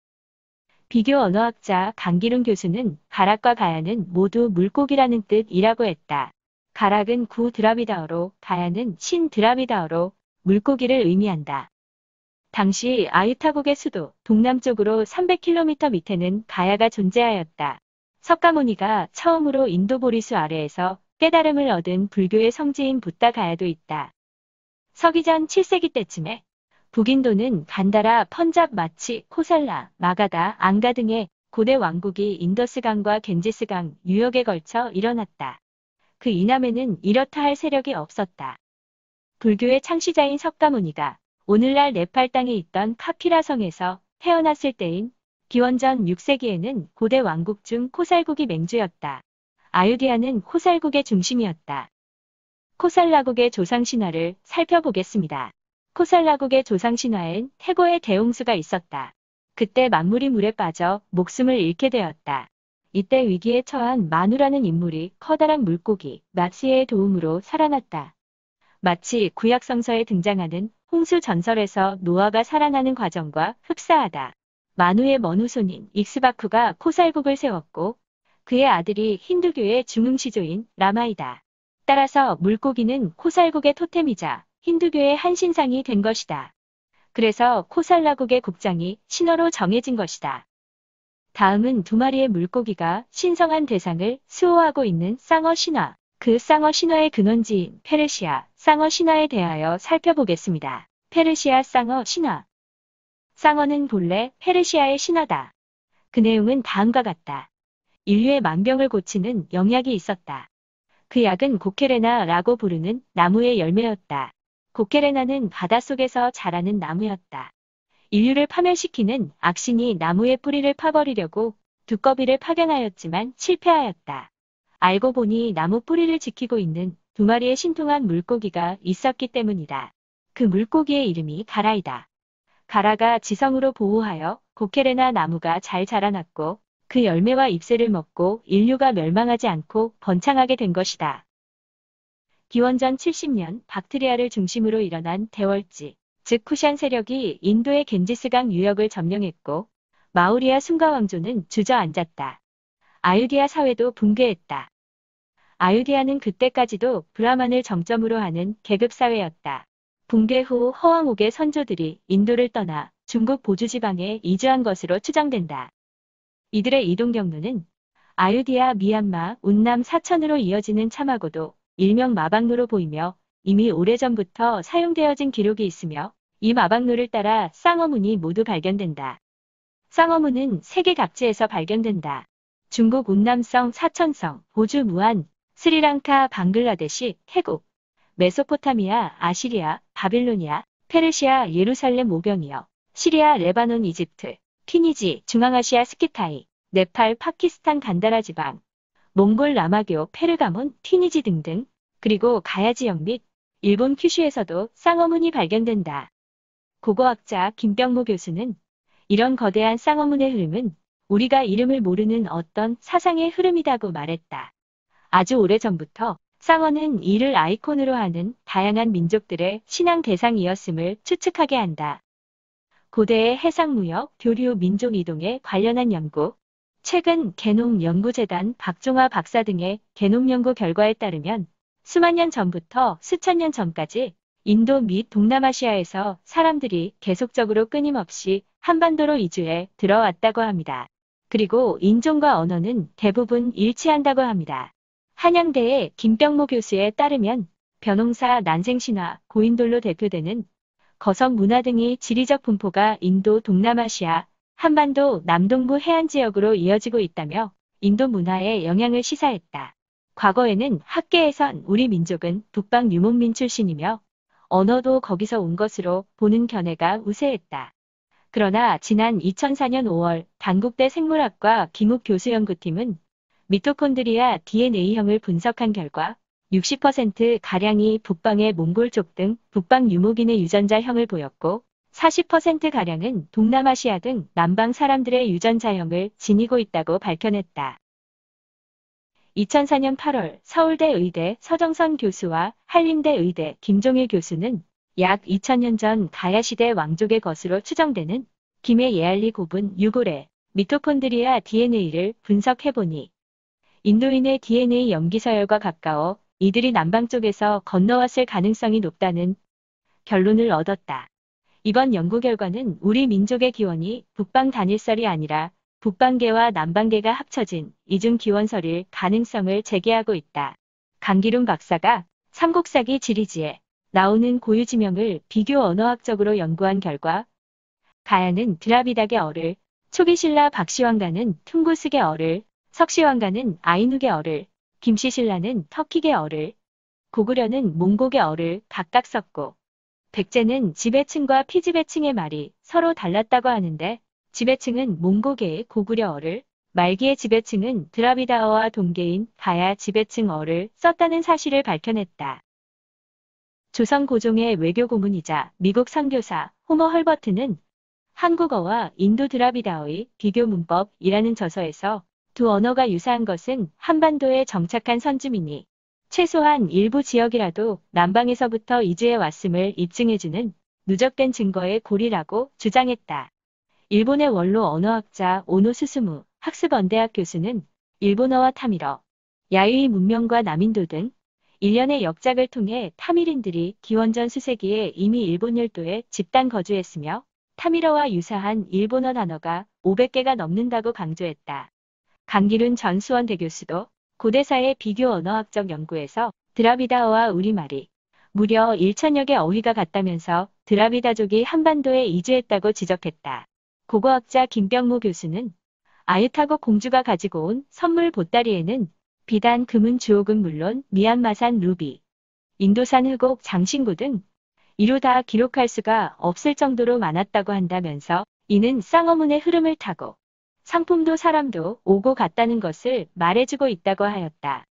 Speaker 1: 비교 언어학자 강기룬 교수는 가락과 가야는 모두 물고기라는 뜻이라고 했다. 가락은 구 드라비다어로 가야는 신 드라비다어로 물고기를 의미한다. 당시 아유타국의 수도 동남쪽으로 300km 밑에는 가야가 존재하였다. 석가모니가 처음으로 인도 보리수 아래에서 깨달음을 얻은 불교의 성지인 붓다 가야도 있다. 서기전 7세기 때쯤에 북인도는 간다라, 펀잡, 마치, 코살라, 마가다, 앙가 등의 고대 왕국이 인더스강과 겐지스강 유역에 걸쳐 일어났다. 그 이남에는 이렇다 할 세력이 없었다. 불교의 창시자인 석가모니가 오늘날 네팔 땅에 있던 카피라 성에서 태어났을 때인 기원전 6세기에는 고대 왕국 중 코살국이 맹주였다. 아유디아는 코살국의 중심이었다. 코살라국의 조상신화를 살펴보겠습니다. 코살라국의 조상신화엔 태고의 대홍수가 있었다. 그때 만물이 물에 빠져 목숨을 잃게 되었다. 이때 위기에 처한 마누라는 인물이 커다란 물고기 마치의 도움으로 살아났다. 마치 구약성서에 등장하는 홍수 전설에서 노아가 살아나는 과정과 흡사하다. 마누의 먼후손인 익스바쿠가 코살국을 세웠고 그의 아들이 힌두교의 중흥시조인 라마이다. 따라서 물고기는 코살국의 토템이자 힌두교의 한 신상이 된 것이다. 그래서 코살라국의 국장이 신화로 정해진 것이다. 다음은 두 마리의 물고기가 신성한 대상을 수호하고 있는 쌍어 신화, 그 쌍어 신화의 근원지인 페르시아 쌍어 신화에 대하여 살펴보겠습니다. 페르시아 쌍어 신화. 쌍어는 본래 페르시아의 신화다. 그 내용은 다음과 같다. 인류의 만병을 고치는 영약이 있었다. 그 약은 고케레나라고 부르는 나무의 열매였다. 고케레나는 바닷속에서 자라는 나무였다. 인류를 파멸시키는 악신이 나무의 뿌리를 파버리려고 두꺼비를 파견하였지만 실패하였다. 알고 보니 나무 뿌리를 지키고 있는 두 마리의 신통한 물고기가 있었기 때문이다. 그 물고기의 이름이 가라이다. 가라가 지성으로 보호하여 고케레나 나무가 잘 자라났고 그 열매와 잎새를 먹고 인류가 멸망하지 않고 번창하게 된 것이다. 기원전 70년 박트리아를 중심으로 일어난 대월지, 즉 쿠샨 세력이 인도의 겐지스강 유역을 점령했고 마우리아 순가 왕조는 주저앉았다. 아유디아 사회도 붕괴했다. 아유디아는 그때까지도 브라만을 정점으로 하는 계급사회였다. 붕괴 후 허왕옥의 선조들이 인도를 떠나 중국 보주지방에 이주한 것으로 추정된다. 이들의 이동 경로는 아유디아, 미얀마, 운남, 사천으로 이어지는 참하고도 일명 마박로로 보이며 이미 오래전부터 사용되어진 기록이 있으며 이 마박로를 따라 쌍어문이 모두 발견된다. 쌍어문은 세계 각지에서 발견된다. 중국 운남성, 사천성, 보주, 무안, 스리랑카, 방글라데시, 태국, 메소포타미아, 아시리아, 바빌로니아, 페르시아, 예루살렘 오병이어, 시리아, 레바논, 이집트, 튀니지, 중앙아시아, 스키타이, 네팔, 파키스탄, 간다라 지방, 몽골, 라마교, 페르가몬, 튀니지 등등, 그리고 가야 지역 및 일본 큐슈에서도 쌍어문이 발견된다. 고고학자 김병모 교수는 이런 거대한 쌍어문의 흐름은 우리가 이름을 모르는 어떤 사상의 흐름이라고 말했다. 아주 오래전부터 쌍어는 이를 아이콘으로 하는 다양한 민족들의 신앙 대상이었음을 추측하게 한다. 고대의 해상무역, 교류, 민족이동에 관련한 연구, 최근 게놈연구재단 박종화 박사 등의 게놈 연구 결과에 따르면 수만 년 전부터 수천 년 전까지 인도 및 동남아시아에서 사람들이 계속적으로 끊임없이 한반도로 이주해 들어왔다고 합니다. 그리고 인종과 언어는 대부분 일치한다고 합니다. 한양대의 김병모 교수에 따르면 벼농사, 난생신화, 고인돌로 대표되는 거성 문화 등의 지리적 분포가 인도, 동남아시아, 한반도, 남동부 해안 지역으로 이어지고 있다며 인도 문화에 영향을 시사했다. 과거에는 학계에선 우리 민족은 북방 유목민 출신이며 언어도 거기서 온 것으로 보는 견해가 우세했다. 그러나 지난 2004년 5월 단국대 생물학과 김욱 교수 연구팀은 미토콘드리아 DNA형을 분석한 결과 60%가량이 북방의 몽골족 등 북방 유목인의 유전자형을 보였고 40%가량은 동남아시아 등 남방 사람들의 유전자형을 지니고 있다고 밝혀냈다. 2004년 8월 서울대 의대 서정선 교수와 한림대 의대 김종일 교수는 약 2000년 전 가야시대 왕족의 것으로 추정되는 김해 예알리 고분 유골의 미토콘드리아 DNA를 분석해보니 인도인의 DNA 염기서열과 가까워 이들이 남방 쪽에서 건너왔을 가능성이 높다는 결론을 얻었다. 이번 연구 결과는 우리 민족의 기원이 북방 단일설이 아니라 북방계와 남방계가 합쳐진 이중 기원설일 가능성을 제기하고 있다. 강기룬 박사가 삼국사기 지리지에 나오는 고유지명을 비교 언어학적으로 연구한 결과 가야는 드라비닥의 어를, 초기신라 박시왕가는 퉁구스의 어를, 석시왕가는 아이누의 어를, 김시신라는 터키계 어를, 고구려는 몽고계 어를 각각 썼고 백제는 지배층과 피지배층의 말이 서로 달랐다고 하는데 지배층은 몽고계의 고구려어를, 말기의 지배층은 드라비다어와 동계인 가야 지배층어를 썼다는 사실을 밝혀냈다. 조선 고종의 외교 고문이자 미국 선교사 호머 헐버트는 한국어와 인도 드라비다어의 비교 문법이라는 저서에서 두 언어가 유사한 것은 한반도에 정착한 선주민이 최소한 일부 지역이라도 남방에서부터 이주해 왔음을 입증해주는 누적된 증거의 고리라고 주장했다. 일본의 원로 언어학자 오노 스스무 학습언대학 교수는 일본어와 타밀어, 야유이 문명과 남인도 등 일련의 역작을 통해 타밀인들이 기원전 수세기에 이미 일본 열도에 집단 거주했으며 타밀어와 유사한 일본어 단어가 500개가 넘는다고 강조했다. 강기룬 전 수원대 교수도 고대사의 비교 언어학적 연구에서 드라비다어와 우리말이 무려 1천여 개 어휘가 같다면서 드라비다족이 한반도에 이주했다고 지적했다. 고고학자 김병무 교수는 아유타국 공주가 가지고 온 선물 보따리에는 비단, 금은, 주옥은 물론 미얀마산 루비, 인도산 흑옥, 장신구 등 이루 다 기록할 수가 없을 정도로 많았다고 한다면서 이는 쌍어문의 흐름을 타고 상품도 사람도 오고 갔다는 것을 말해주고 있다고 하였다.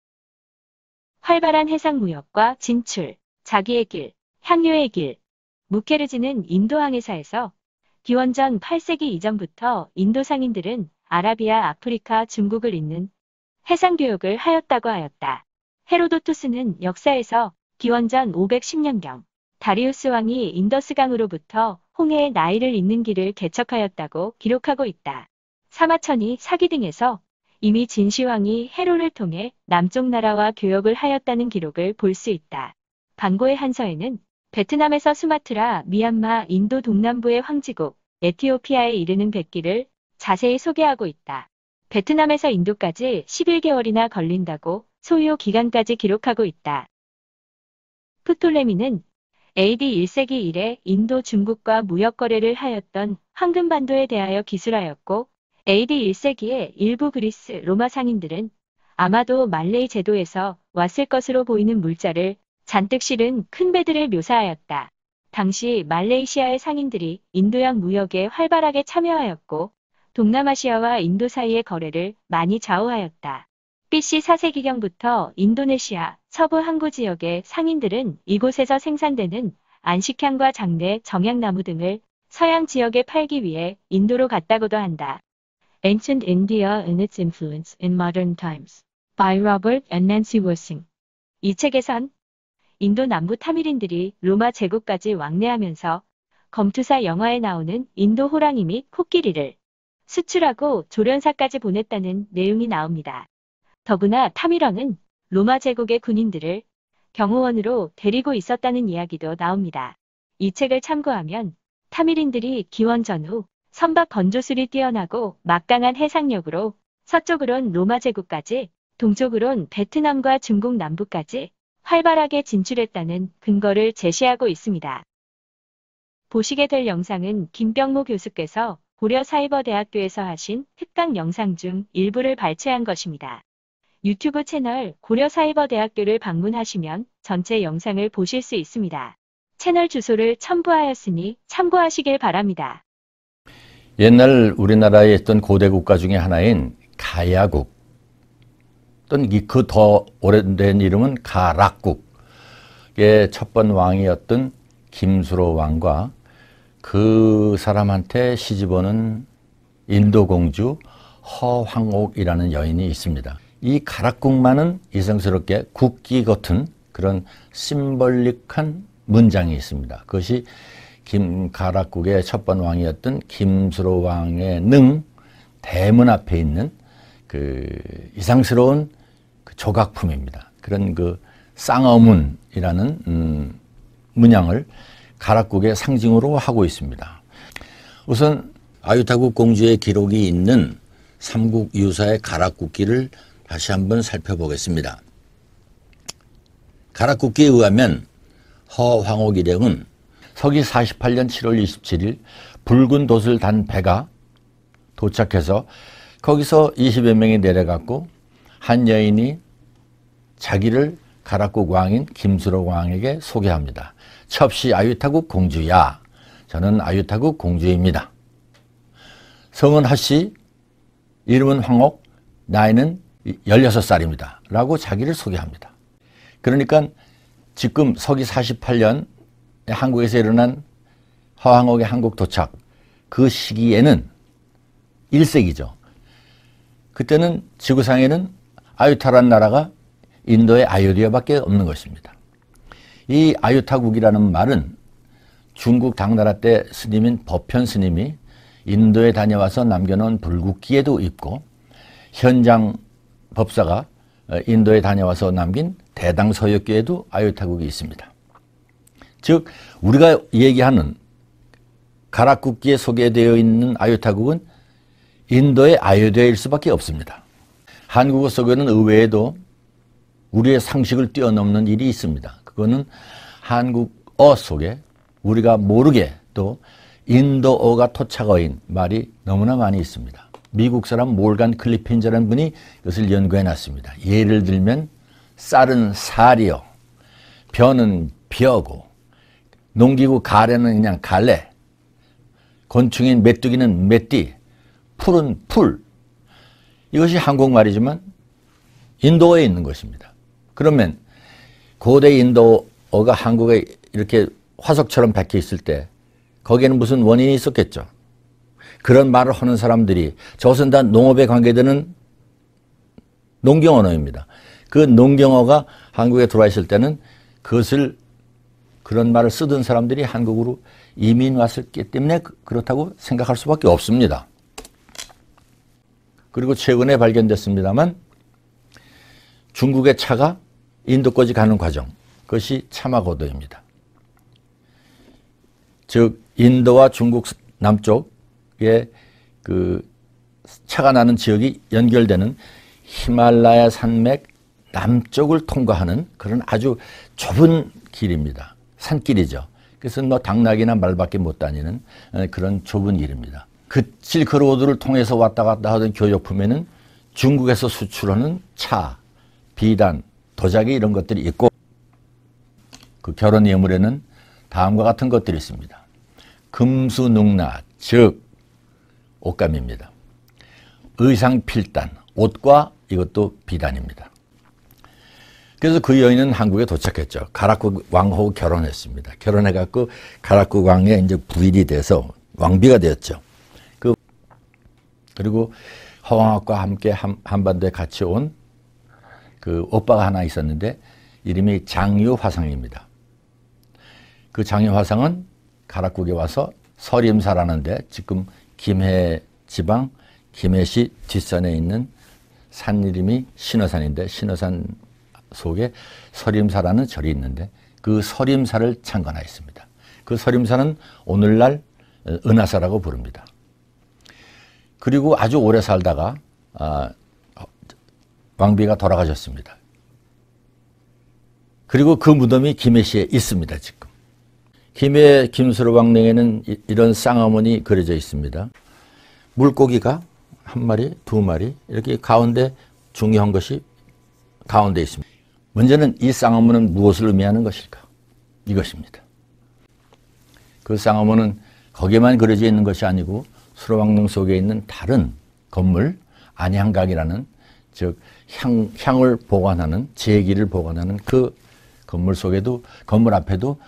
Speaker 1: 활발한 해상무역과 진출, 자기의 길, 향료의 길, 무케르지는 인도 항해사에서 기원전 8세기 이전부터 인도 상인들은 아라비아, 아프리카, 중국을 잇는 해상교역을 하였다고 하였다. 헤로도투스는 역사에서 기원전 510년경 다리우스 왕이 인더스강으로부터 홍해의 나일을 잇는 길을 개척하였다고 기록하고 있다. 사마천이 사기 등에서 이미 진시황이 헤로를 통해 남쪽 나라와 교역을 하였다는 기록을 볼 수 있다. 반고의 한서에는 베트남에서 수마트라, 미얀마, 인도 동남부의 황지국, 에티오피아에 이르는 백기를 자세히 소개하고 있다. 베트남에서 인도까지 11개월이나 걸린다고 소요 기간까지 기록하고 있다. 프톨레미는 AD 1세기 이래 인도 중국과 무역 거래를 하였던 황금반도에 대하여 기술하였고 AD 1세기에 일부 그리스, 로마 상인들은 아마도 말레이 제도에서 왔을 것으로 보이는 물자를 잔뜩 실은 큰 배들을 묘사하였다. 당시 말레이시아의 상인들이 인도양 무역에 활발하게 참여하였고 동남아시아와 인도 사이의 거래를 많이 좌우하였다. BC 4세기경부터 인도네시아 서부 항구 지역의 상인들은 이곳에서 생산되는 안식향과 장례, 정향나무 등을 서양 지역에 팔기 위해 인도로 갔다고도 한다. Ancient India and its Influence in Modern Times by Robert and Nancy Worsing. 이 책에선 인도 남부 타밀인들이 로마 제국까지 왕래하면서 검투사 영화에 나오는 인도 호랑이 및 코끼리를 수출하고 조련사까지 보냈다는 내용이 나옵니다. 더구나 타밀왕은 로마 제국의 군인들을 경호원으로 데리고 있었다는 이야기도 나옵니다. 이 책을 참고하면 타밀인들이 기원 전후 선박 건조술이 뛰어나고 막강한 해상력으로 서쪽으론 로마 제국까지, 동쪽으론 베트남과 중국 남부까지 활발하게 진출했다는 근거를 제시하고 있습니다. 보시게 될 영상은 김병무 교수께서 고려사이버대학교에서 하신 특강 영상 중 일부를 발췌한 것입니다. 유튜브 채널 고려사이버대학교를 방문하시면 전체 영상을 보실 수 있습니다. 채널 주소를 첨부하였으니 참고하시길 바랍니다.
Speaker 15: 옛날 우리나라에 있던 고대 국가 중에 하나인 가야국 또는 그 더 오래된 이름은 가락국의 첫 번 왕이었던 김수로 왕과 그 사람한테 시집오는 인도 공주 허황옥이라는 여인이 있습니다. 이 가락국만은 이성스럽게 국기 같은 그런 심벌릭한 문장이 있습니다. 그것이 가락국의 첫 번 왕이었던 김수로 왕의 능 대문 앞에 있는 그 이상스러운 그 조각품입니다. 그런 그 쌍어문이라는 문양을 가락국의 상징으로 하고 있습니다. 우선 아유타국 공주의 기록이 있는 삼국 유사의 가락국기를 다시 한번 살펴보겠습니다. 가락국기에 의하면 허황옥 일행은 서기 48년 7월 27일 붉은 돛을 단 배가 도착해서 거기서 20여 명이 내려갔고 한 여인이 자기를 가락국 왕인 김수로 왕에게 소개합니다. 첩시 아유타국 공주야. 저는 아유타국 공주입니다. 성은 하씨, 이름은 황옥, 나이는 16살입니다. 라고 자기를 소개합니다. 그러니까 지금 서기 48년 한국에서 일어난 허황옥의 한국 도착, 그 시기에는 1세기죠. 그때는 지구상에는 아유타라는 나라가 인도의 아유리아밖에 없는 것입니다. 이 아유타국이라는 말은 중국 당나라 때 스님인 법현 스님이 인도에 다녀와서 남겨놓은 불국기에도 있고 현장 법사가 인도에 다녀와서 남긴 대당서역기에도 아유타국이 있습니다. 즉 우리가 얘기하는 가락국기에 소개되어 있는 아유타국은 인도의 아유리아일 수밖에 없습니다. 한국어 속에는 의외에도 우리의 상식을 뛰어넘는 일이 있습니다. 그거는 한국어 속에 우리가 모르게 또 인도어가 토착어인 말이 너무나 많이 있습니다. 미국 사람 몰간 클리핀저라는 분이 이것을 연구해 놨습니다. 예를 들면 쌀은 쌀이요, 벼는 벼고, 농기구 가래는 그냥 갈래, 곤충인 메뚜기는 메띠, 풀은 풀. 이것이 한국말이지만 인도어에 있는 것입니다. 그러면 고대 인도어가 한국에 이렇게 화석처럼 박혀 있을 때 거기에는 무슨 원인이 있었겠죠. 그런 말을 하는 사람들이 저것은 다 농업에 관계되는 농경 언어입니다. 그 농경어가 한국에 들어와 있을 때는 그것을 그런 말을 쓰던 사람들이 한국으로 이민 왔었기 때문에 그렇다고 생각할 수밖에 없습니다. 그리고 최근에 발견됐습니다만 중국의 차가 인도까지 가는 과정, 그것이 차마고도입니다. 즉 인도와 중국 남쪽에 그 차가 나는 지역이 연결되는 히말라야 산맥 남쪽을 통과하는 그런 아주 좁은 길입니다. 산길이죠. 그래서 뭐 당나귀나 말밖에 못 다니는 그런 좁은 길입니다. 그 실크로드를 통해서 왔다 갔다 하던 교역품에는 중국에서 수출하는 차, 비단, 도자기 이런 것들이 있고 그 결혼 예물에는 다음과 같은 것들이 있습니다. 금수능라, 즉 옷감입니다. 의상필단, 옷과 이것도 비단입니다. 그래서 그 여인은 한국에 도착했죠. 가락국 왕하고 결혼했습니다. 결혼해갖고 가락국 왕에 이제 부인이 돼서 왕비가 되었죠. 그리고 허왕학과 함께 한반도에 같이 온 그 오빠가 하나 있었는데 이름이 장유화상입니다. 그 장유화상은 가락국에 와서 서림사라는데 지금 김해 지방 김해시 뒷산에 있는 산 이름이 신어산인데 신어산 속에 서림사라는 절이 있는데 그 서림사를 창건하였습니다. 그 서림사는 오늘날 은하사라고 부릅니다. 그리고 아주 오래 살다가 왕비가 돌아가셨습니다. 그리고 그 무덤이 김해시에 있습니다. 지금 김해 김수로 왕릉에는 이런 쌍어문이 그려져 있습니다. 물고기가 한 마리, 두 마리 이렇게 가운데 중요한 것이 가운데 있습니다. 문제는 이 쌍어문은 무엇을 의미하는 것일까? 이것입니다. 그 쌍어문은 거기에만 그려져 있는 것이 아니고 수로왕릉 속에 있는 다른 건물, 안향각이라는 즉 향을 보관하는 제기를 보관하는 그 건물 속에도 건물 앞에도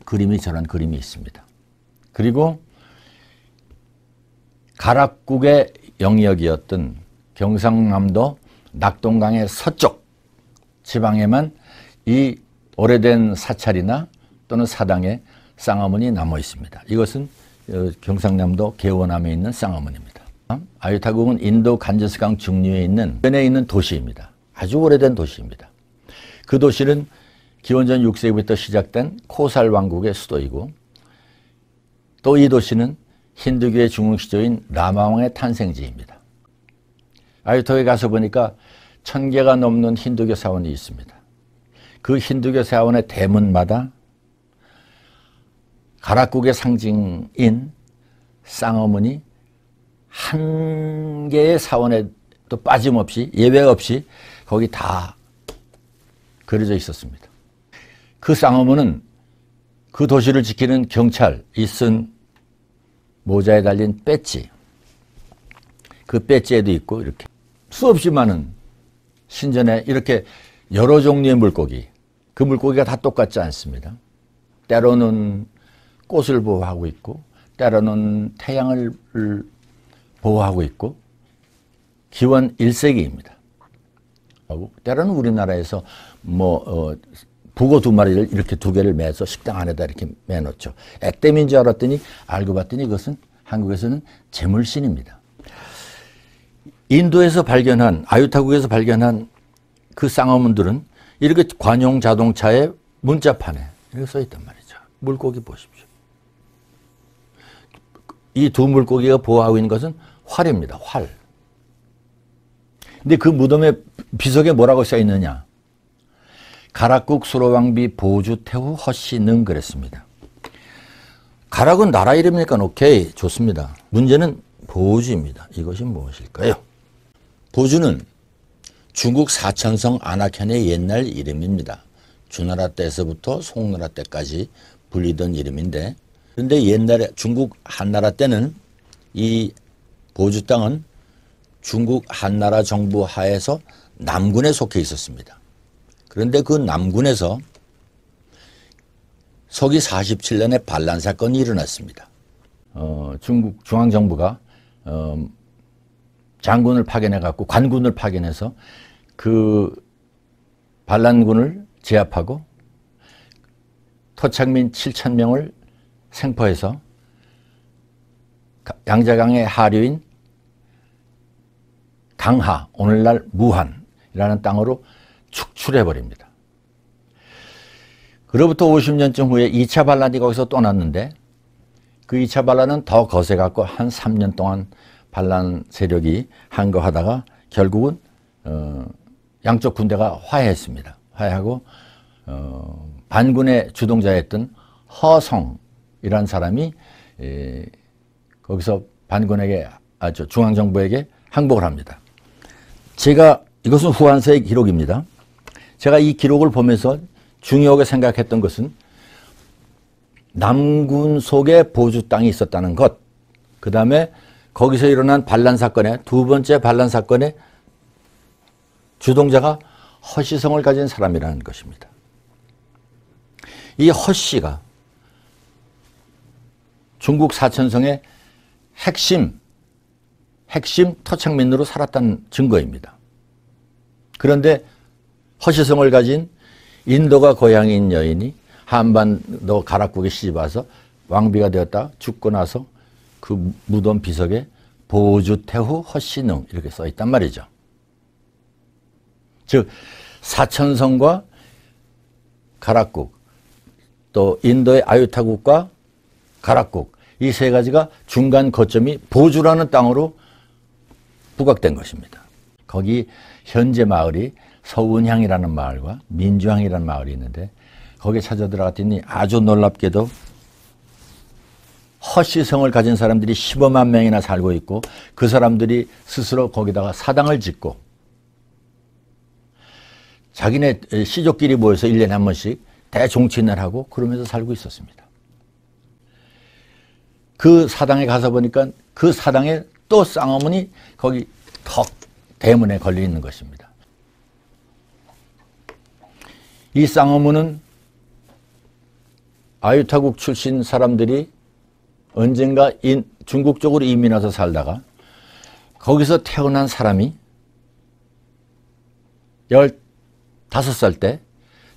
Speaker 15: 그림이 저런 그림이 있습니다. 그리고 가락국의 영역이었던 경상남도 낙동강의 서쪽 지방에만 이 오래된 사찰이나 또는 사당에 쌍어문이 남아 있습니다. 이것은 경상남도 개원암에 있는 쌍어문입니다. 아유타국은 인도 간저스강 중류에 있는 변에 있는 도시입니다. 아주 오래된 도시입니다. 그 도시는 기원전 6세기부터 시작된 코살 왕국의 수도이고 또 이 도시는 힌두교의 중흥시조인 라마왕의 탄생지입니다. 아유타국에 가서 보니까 1000개가 넘는 힌두교 사원이 있습니다. 그 힌두교 사원의 대문마다 가락국의 상징인 쌍어문이 한 개의 사원에도 빠짐없이 예외 없이 거기 다 그려져 있었습니다. 그 쌍어문은 그 도시를 지키는 경찰이 쓴 모자에 달린 배지, 그 배지에도 있고 이렇게 수없이 많은 신전에 이렇게 여러 종류의 물고기, 그 물고기가 다 똑같지 않습니다. 때로는 꽃을 보호하고 있고 때로는 태양을 보호하고 있고 기원 1세기입니다. 때로는 우리나라에서 북어 2마리를 이렇게 2개를 매서 식당 안에다 이렇게 매놓죠. 액땜인 줄 알았더니 알고 봤더니 그것은 한국에서는 재물신입니다. 인도에서 발견한 아유타국에서 발견한 그 쌍어문들은 이렇게 관용 자동차의 문자판에 이렇게 써 있단 말이죠. 물고기 보십시오. 이 두 물고기가 보호하고 있는 것은 활입니다. 활. 근데 그 무덤의 비석에 뭐라고 써 있느냐? 가락국 수로왕비 보주 태후 허씨능 그랬습니다. 가락은 나라 이름이니까 오케이, 좋습니다. 문제는 보주입니다. 이것이 무엇일까요? 보주는 중국 사천성 안악현의 옛날 이름입니다. 주나라 때에서부터 송나라 때까지 불리던 이름인데, 그런데 옛날에 중국 한나라 때는 이 보주 땅은 중국 한나라 정부 하에서 남군에 속해 있었습니다. 그런데 그 남군에서 서기 47년에 반란 사건이 일어났습니다. 중국 중앙정부가 장군을 파견해갖고 관군을 파견해서 그 반란군을 제압하고 토착민 7,000명을 생포해서 양자강의 하류인 강하, 오늘날 무한이라는 땅으로 축출해버립니다. 그로부터 50년쯤 후에 2차 반란이 거기서 또 났는데 그 2차 반란은 더 거세갖고 한 3년 동안 반란 세력이 항거하다가 결국은 양쪽 군대가 화해했습니다. 화해하고 반군의 주동자였던 허성이라는 사람이 거기서 반군에게 중앙정부에게 항복을 합니다. 제가 이것은 후한서의 기록입니다. 제가 이 기록을 보면서 중요하게 생각했던 것은 남군 속에 보주 땅이 있었다는 것, 그 다음에 거기서 일어난 반란 사건의 두 번째 반란 사건의 주동자가 허씨성을 가진 사람이라는 것입니다. 이 허씨가 중국 사천성의 핵심 토착민으로 살았다는 증거입니다. 그런데 허씨성을 가진 인도가 고향인 여인이 한반도 가락국에 시집와서 왕비가 되었다 죽고 나서 그 무덤 비석에 보주태후 허씨능 이렇게 써 있단 말이죠. 즉 사천성과 가락국 또 인도의 아유타국과 가락국 이 세 가지가 중간 거점이 보주라는 땅으로 부각된 것입니다. 거기 현재 마을이 서운향이라는 마을과 민주향이라는 마을이 있는데 거기에 찾아 들어갔더니 아주 놀랍게도 허씨성을 가진 사람들이 15만 명이나 살고 있고 그 사람들이 스스로 거기다가 사당을 짓고 자기네 시족끼리 모여서 1년에 한 번씩 대종친을 하고 그러면서 살고 있었습니다. 그 사당에 가서 보니까 그 사당에 또 쌍어문이 거기 턱 대문에 걸려 있는 것입니다. 이 쌍어문은 아유타국 출신 사람들이 언젠가 중국 쪽으로 이민 와서 살다가 거기서 태어난 사람이 15살 때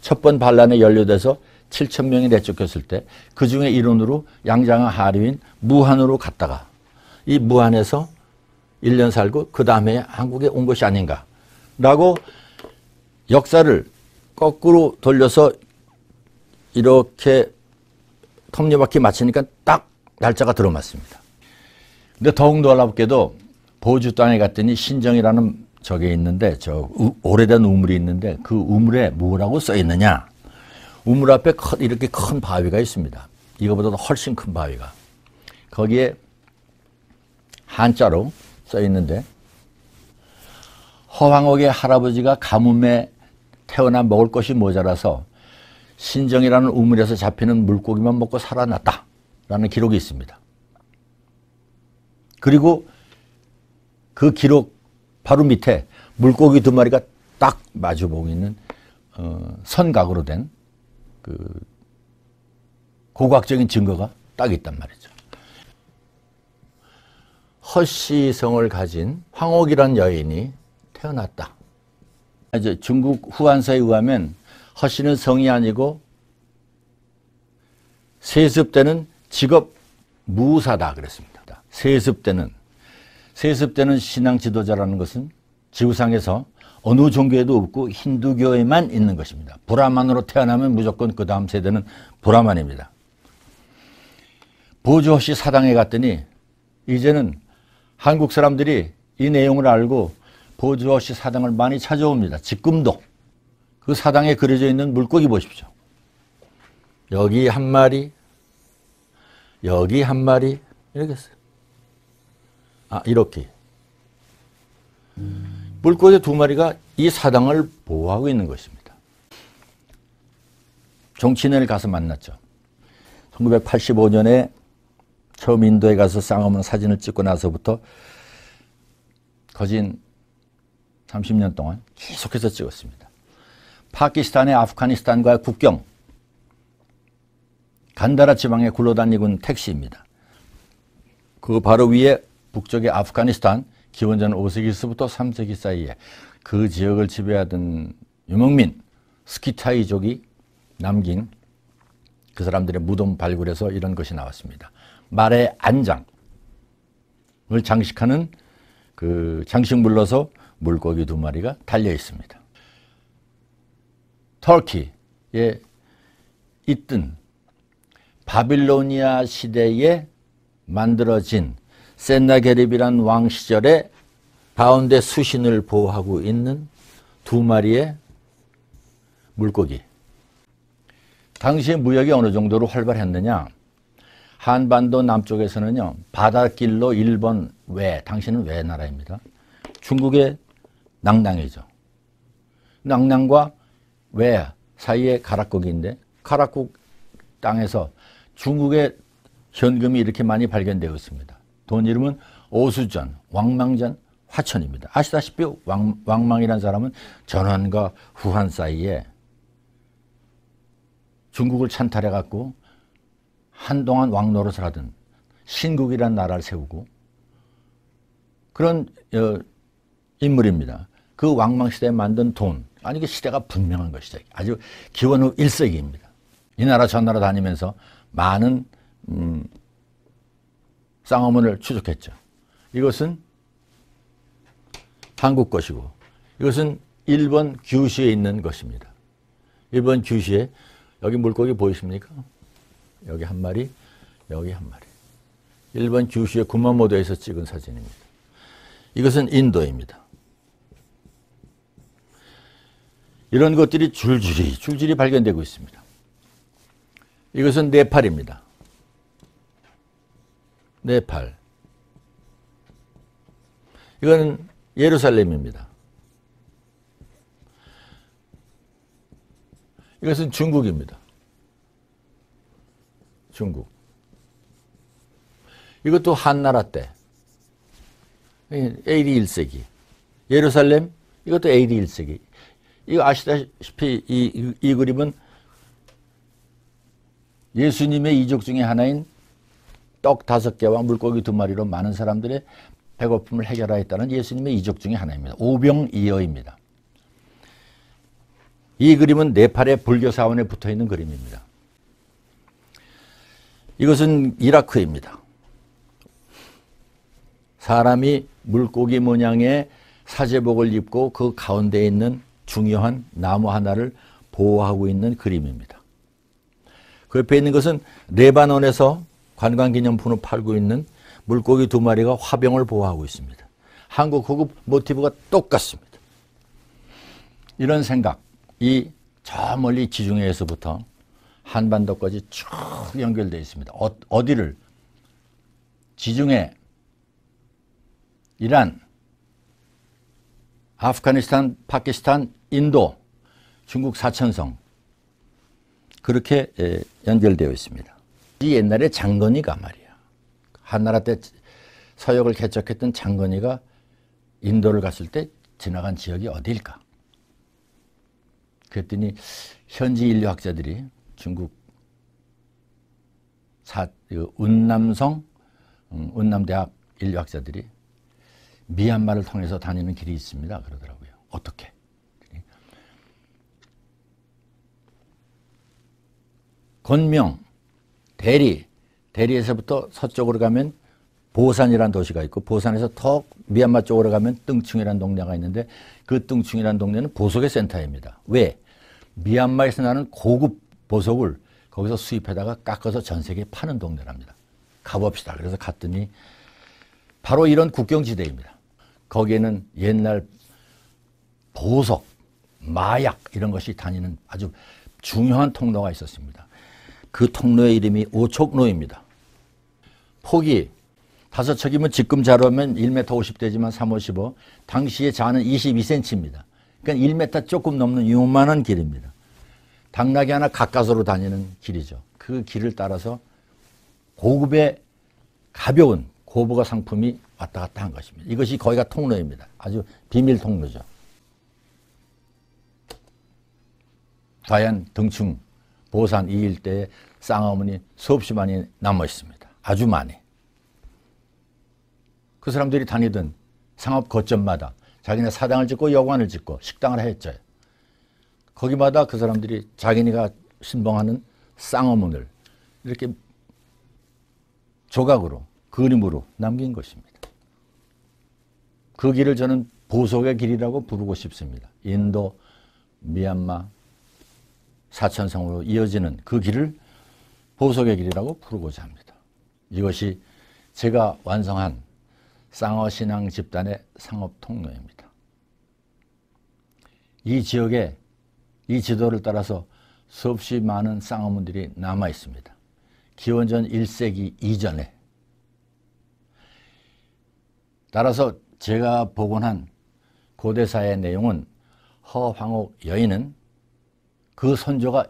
Speaker 15: 첫 번 반란에 연루돼서 7,000명이 내쫓겼을 때 그 중에 일원으로 양장하 하류인 무한으로 갔다가 이 무한에서 1년 살고 그 다음에 한국에 온 것이 아닌가 라고 역사를 거꾸로 돌려서 이렇게 톱니바퀴 맞추니까 딱 날짜가 들어맞습니다. 근데 더욱 놀랍게도 보주 땅에 갔더니 신정이라는 저게 있는데 저 오래된 우물이 있는데 그 우물에 뭐라고 써 있느냐? 우물 앞에 이렇게 큰 바위가 있습니다. 이거보다도 훨씬 큰 바위가. 거기에 한자로 써 있는데 허황옥의 할아버지가 가뭄에 태어나 먹을 것이 모자라서 신정이라는 우물에서 잡히는 물고기만 먹고 살아났다 라는 기록이 있습니다. 그리고 그 기록 바로 밑에 물고기 2마리가 딱 마주보고 있는 선각으로 된 그 고고학적인 증거가 딱 있단 말이죠. 허씨성을 가진 황옥이라는 여인이 태어났다. 이제 중국 후한서에 의하면 허씨는 성이 아니고 세습 때는 직업 무사다 그랬습니다. 세습 때는 신앙 지도자라는 것은 지구상에서 어느 종교에도 없고 힌두교에만 있는 것입니다. 브라만으로 태어나면 무조건 그 다음 세대는 브라만입니다. 보주 허씨 사당에 갔더니 이제는 한국 사람들이 이 내용을 알고 보즈워시 사당을 많이 찾아옵니다. 지금도. 그 사당에 그려져 있는 물고기 보십시오. 여기 한 마리, 여기 한 마리, 이렇게 했어요. 이렇게. 물고기 2마리가 이 사당을 보호하고 있는 것입니다. 종친회를 가서 만났죠. 1985년에 처음 인도에 가서 쌍화문 사진을 찍고 나서부터 거진 30년 동안 계속해서 찍었습니다. 파키스탄의 아프가니스탄과의 국경, 간다라 지방에 굴러다니고 있는 택시입니다. 그 바로 위에 북쪽의 아프가니스탄, 기원전 5세기서부터 3세기 사이에 그 지역을 지배하던 유목민 스키타이족이 남긴 그 사람들의 무덤 발굴에서 이런 것이 나왔습니다. 말의 안장을 장식하는 그 장식물로서 물고기 2마리가 달려 있습니다. 터키에 있던 바빌로니아 시대에 만들어진 센나게립이란 왕 시절에 가운데 수신을 보호하고 있는 2마리의 물고기. 당시 무역이 어느 정도로 활발했느냐? 한반도 남쪽에서는요, 바닷길로 일본 외, 당시는 외 나라입니다. 중국의 낭낭이죠. 낭낭과 외 사이에 가락국인데, 가락국 땅에서 중국의 현금이 이렇게 많이 발견되어 있습니다. 돈 이름은 오수전, 왕망전, 화천입니다. 아시다시피 왕망이라는 사람은 전환과 후한 사이에 중국을 찬탈해갖고 한동안 왕노릇을 하던 신국이라는 나라를 세우고 그런 인물입니다. 그 왕망시대에 만든 돈, 그 시대가 분명한 것이죠. 아주 기원 후 1세기입니다. 이 나라 저 나라 다니면서 많은 쌍화문을 추적했죠. 이것은 한국 것이고 이것은 일본 규슈에 있는 것입니다. 일본 규슈에 여기 물고기 보이십니까? 여기 한 마리, 여기 한 마리. 일본 규슈의 구마모도에서 찍은 사진입니다. 이것은 인도입니다. 이런 것들이 줄줄이 발견되고 있습니다. 이것은 네팔입니다. 네팔. 이건 예루살렘입니다. 이것은 중국입니다. 중국. 이것도 한나라 때 AD 1세기. 예루살렘 이것도 AD 1세기. 이거 아시다시피 이 그림은 예수님의 이적 중에 하나인 떡 5개와 물고기 2마리로 많은 사람들의 배고픔을 해결하였다는 예수님의 이적 중에 하나입니다. 오병이어입니다. 이 그림은 네팔의 불교 사원에 붙어있는 그림입니다. 이것은 이라크입니다. 사람이 물고기 모양의 사제복을 입고 그 가운데 있는 중요한 나무 하나를 보호하고 있는 그림입니다. 그 옆에 있는 것은 레바논에서 관광기념품으로 팔고 있는 물고기 2마리가 화병을 보호하고 있습니다. 한국 고급 모티브가 똑같습니다. 이런 생각이 저 멀리 지중해에서부터 한반도까지 쭉 연결되어 있습니다. 어디를? 지중해, 이란, 아프가니스탄, 파키스탄, 인도, 중국 사천성 그렇게 연결되어 있습니다. 이 옛날에 장건이가 말이야. 한나라 때 서역을 개척했던 장건이가 인도를 갔을 때 지나간 지역이 어디일까? 그랬더니 현지 인류학자들이 중국 운남성, 운남대학 인류학자들이 미얀마를 통해서 다니는 길이 있습니다. 그러더라고요. 어떻게? 건명, 대리에서부터 서쪽으로 가면 보산이라는 도시가 있고 보산에서 더 미얀마 쪽으로 가면 뚱충이라는 동네가 있는데 그 뚱충이라는 동네는 보석의 센터입니다. 왜? 미얀마에서 나는 고급 보석을 거기서 수입해다가 깎아서 전 세계에 파는 동네랍니다. 가봅시다. 그래서 갔더니 바로 이런 국경지대입니다. 거기에는 옛날 보석, 마약 이런 것이 다니는 아주 중요한 통로가 있었습니다. 그 통로의 이름이 오촉로입니다. 폭이 5척이면 지금 자로면 1m 50 되지만 3, 55. 당시에 자는 22cm입니다. 그러니까 1m 조금 넘는 요만한 길입니다. 당나귀 하나 가까스로 다니는 길이죠. 그 길을 따라서 고급의 가벼운 고부가 상품이 왔다 갔다 한 것입니다. 이것이 거기가 통로입니다. 아주 비밀 통로죠. 과연 등충, 보산 이 일대에 쌍어머니 수없이 많이 남아 있습니다. 아주 많이. 그 사람들이 다니던 상업 거점마다 자기네 사당을 짓고 여관을 짓고 식당을 했죠. 거기마다 그 사람들이 자기네가 신봉하는 쌍어문을 이렇게 조각으로 그림으로 남긴 것입니다. 그 길을 저는 보석의 길이라고 부르고 싶습니다. 인도, 미얀마, 사천성으로 이어지는 그 길을 보석의 길이라고 부르고자 합니다. 이것이 제가 완성한 쌍어신앙 집단의 상업 통로입니다. 이 지역에 이 지도를 따라서 수없이 많은 쌍어문들이 남아 있습니다. 기원전 1세기 이전에. 따라서 제가 복원한 고대사의 내용은 허황옥 여인은 그 선조가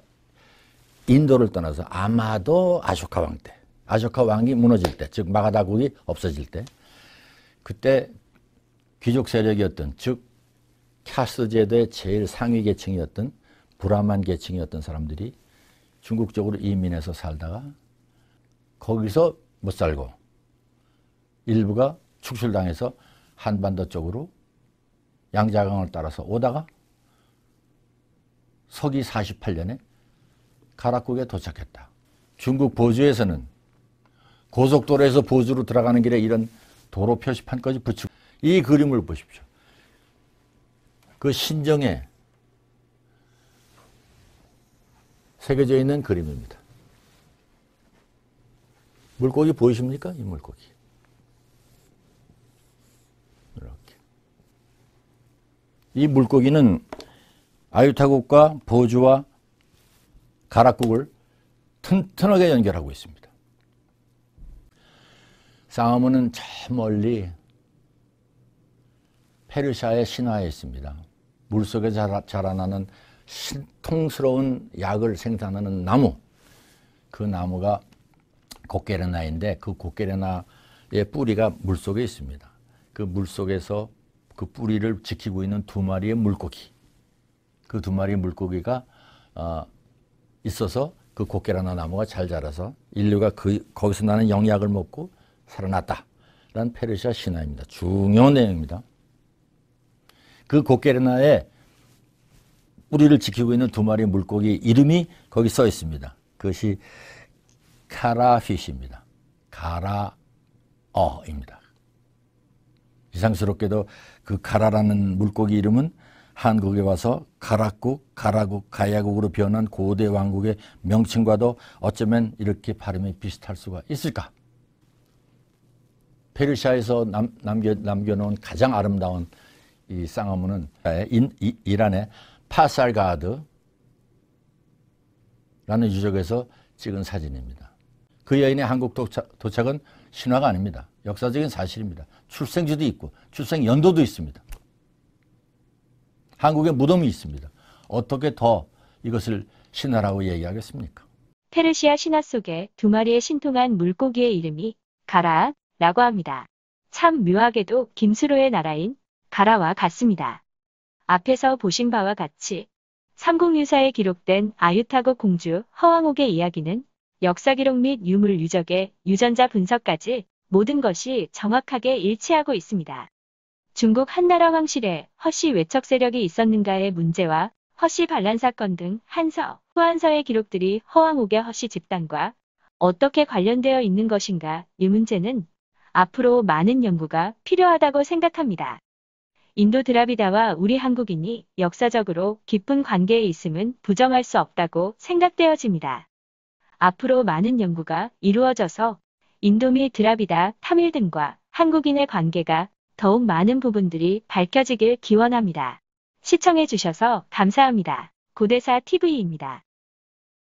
Speaker 15: 인도를 떠나서 아마도 아쇼카 왕 때, 아쇼카 왕이 무너질 때, 즉 마가다국이 없어질 때, 그때 귀족 세력이었던, 즉 캬스 제도의 제일 상위 계층이었던 브라만 계층이었던 사람들이 중국 쪽으로 이민해서 살다가 거기서 못 살고 일부가 축출당해서 한반도 쪽으로 양자강을 따라서 오다가 서기 48년에 가락국에 도착했다. 중국 보주에서는 고속도로에서 보주로 들어가는 길에 이런 도로 표시판까지 붙이고, 이 그림을 보십시오. 그 신정에 새겨져 있는 그림입니다. 물고기 보이십니까? 이 물고기. 이렇게. 이 물고기는 아유타국과 보주와 가락국을 튼튼하게 연결하고 있습니다. 쌍어문은 저 멀리 페르시아의 신화에 있습니다. 물속에 자라나는 신통스러운 약을 생산하는 나무, 그 나무가 곡게레나인데 그 곡게레나의 뿌리가 물속에 있습니다. 그 물속에서 그 뿌리를 지키고 있는 두 마리의 물고기, 그 두 마리의 물고기가 있어서 그 곡게레나 나무가 잘 자라서 인류가 거기서 나는 영약을 먹고 살아났다라는 페르시아 신화입니다. 중요한 내용입니다. 그 곡게레나의 뿌리를 지키고 있는 두 마리의 물고기 이름이 거기 써 있습니다. 그것이 카라피쉬입니다. 가라어입니다. 이상스럽게도 그 가라라는 물고기 이름은 한국에 와서 가락국, 가라국, 가야국으로 변한 고대 왕국의 명칭과도 어쩌면 이렇게 발음이 비슷할 수가 있을까? 페르시아에서 남겨놓은 가장 아름다운 이 쌍어문은 이란의 파살가드라는 유적에서 찍은 사진입니다. 그 여인의 한국 도착은 신화가 아닙니다. 역사적인 사실입니다. 출생지도 있고 출생 연도도 있습니다. 한국에 무덤이 있습니다. 어떻게 더 이것을 신화라고 얘기하겠습니까?
Speaker 1: 페르시아 신화 속에 두 마리의 신통한 물고기의 이름이 가라라고 합니다. 참 묘하게도 김수로의 나라인 가라와 같습니다. 앞에서 보신 바와 같이 삼국유사에 기록된 아유타국 공주 허왕옥의 이야기는 역사 기록 및 유물 유적의 유전자 분석까지 모든 것이 정확하게 일치하고 있습니다. 중국 한나라 황실에 허씨 외척 세력이 있었는가의 문제와 허씨 반란 사건 등 한서, 후한서의 기록들이 허왕옥의 허씨 집단과 어떻게 관련되어 있는 것인가, 이 문제는 앞으로 많은 연구가 필요하다고 생각합니다. 인도 드라비다와 우리 한국인이 역사적으로 깊은 관계에 있음은 부정할 수 없다고 생각되어집니다. 앞으로 많은 연구가 이루어져서 인도 및 드라비다, 타밀 등과 한국인의 관계가 더욱 많은 부분들이 밝혀지길 기원합니다. 시청해주셔서 감사합니다. 고대사 TV입니다.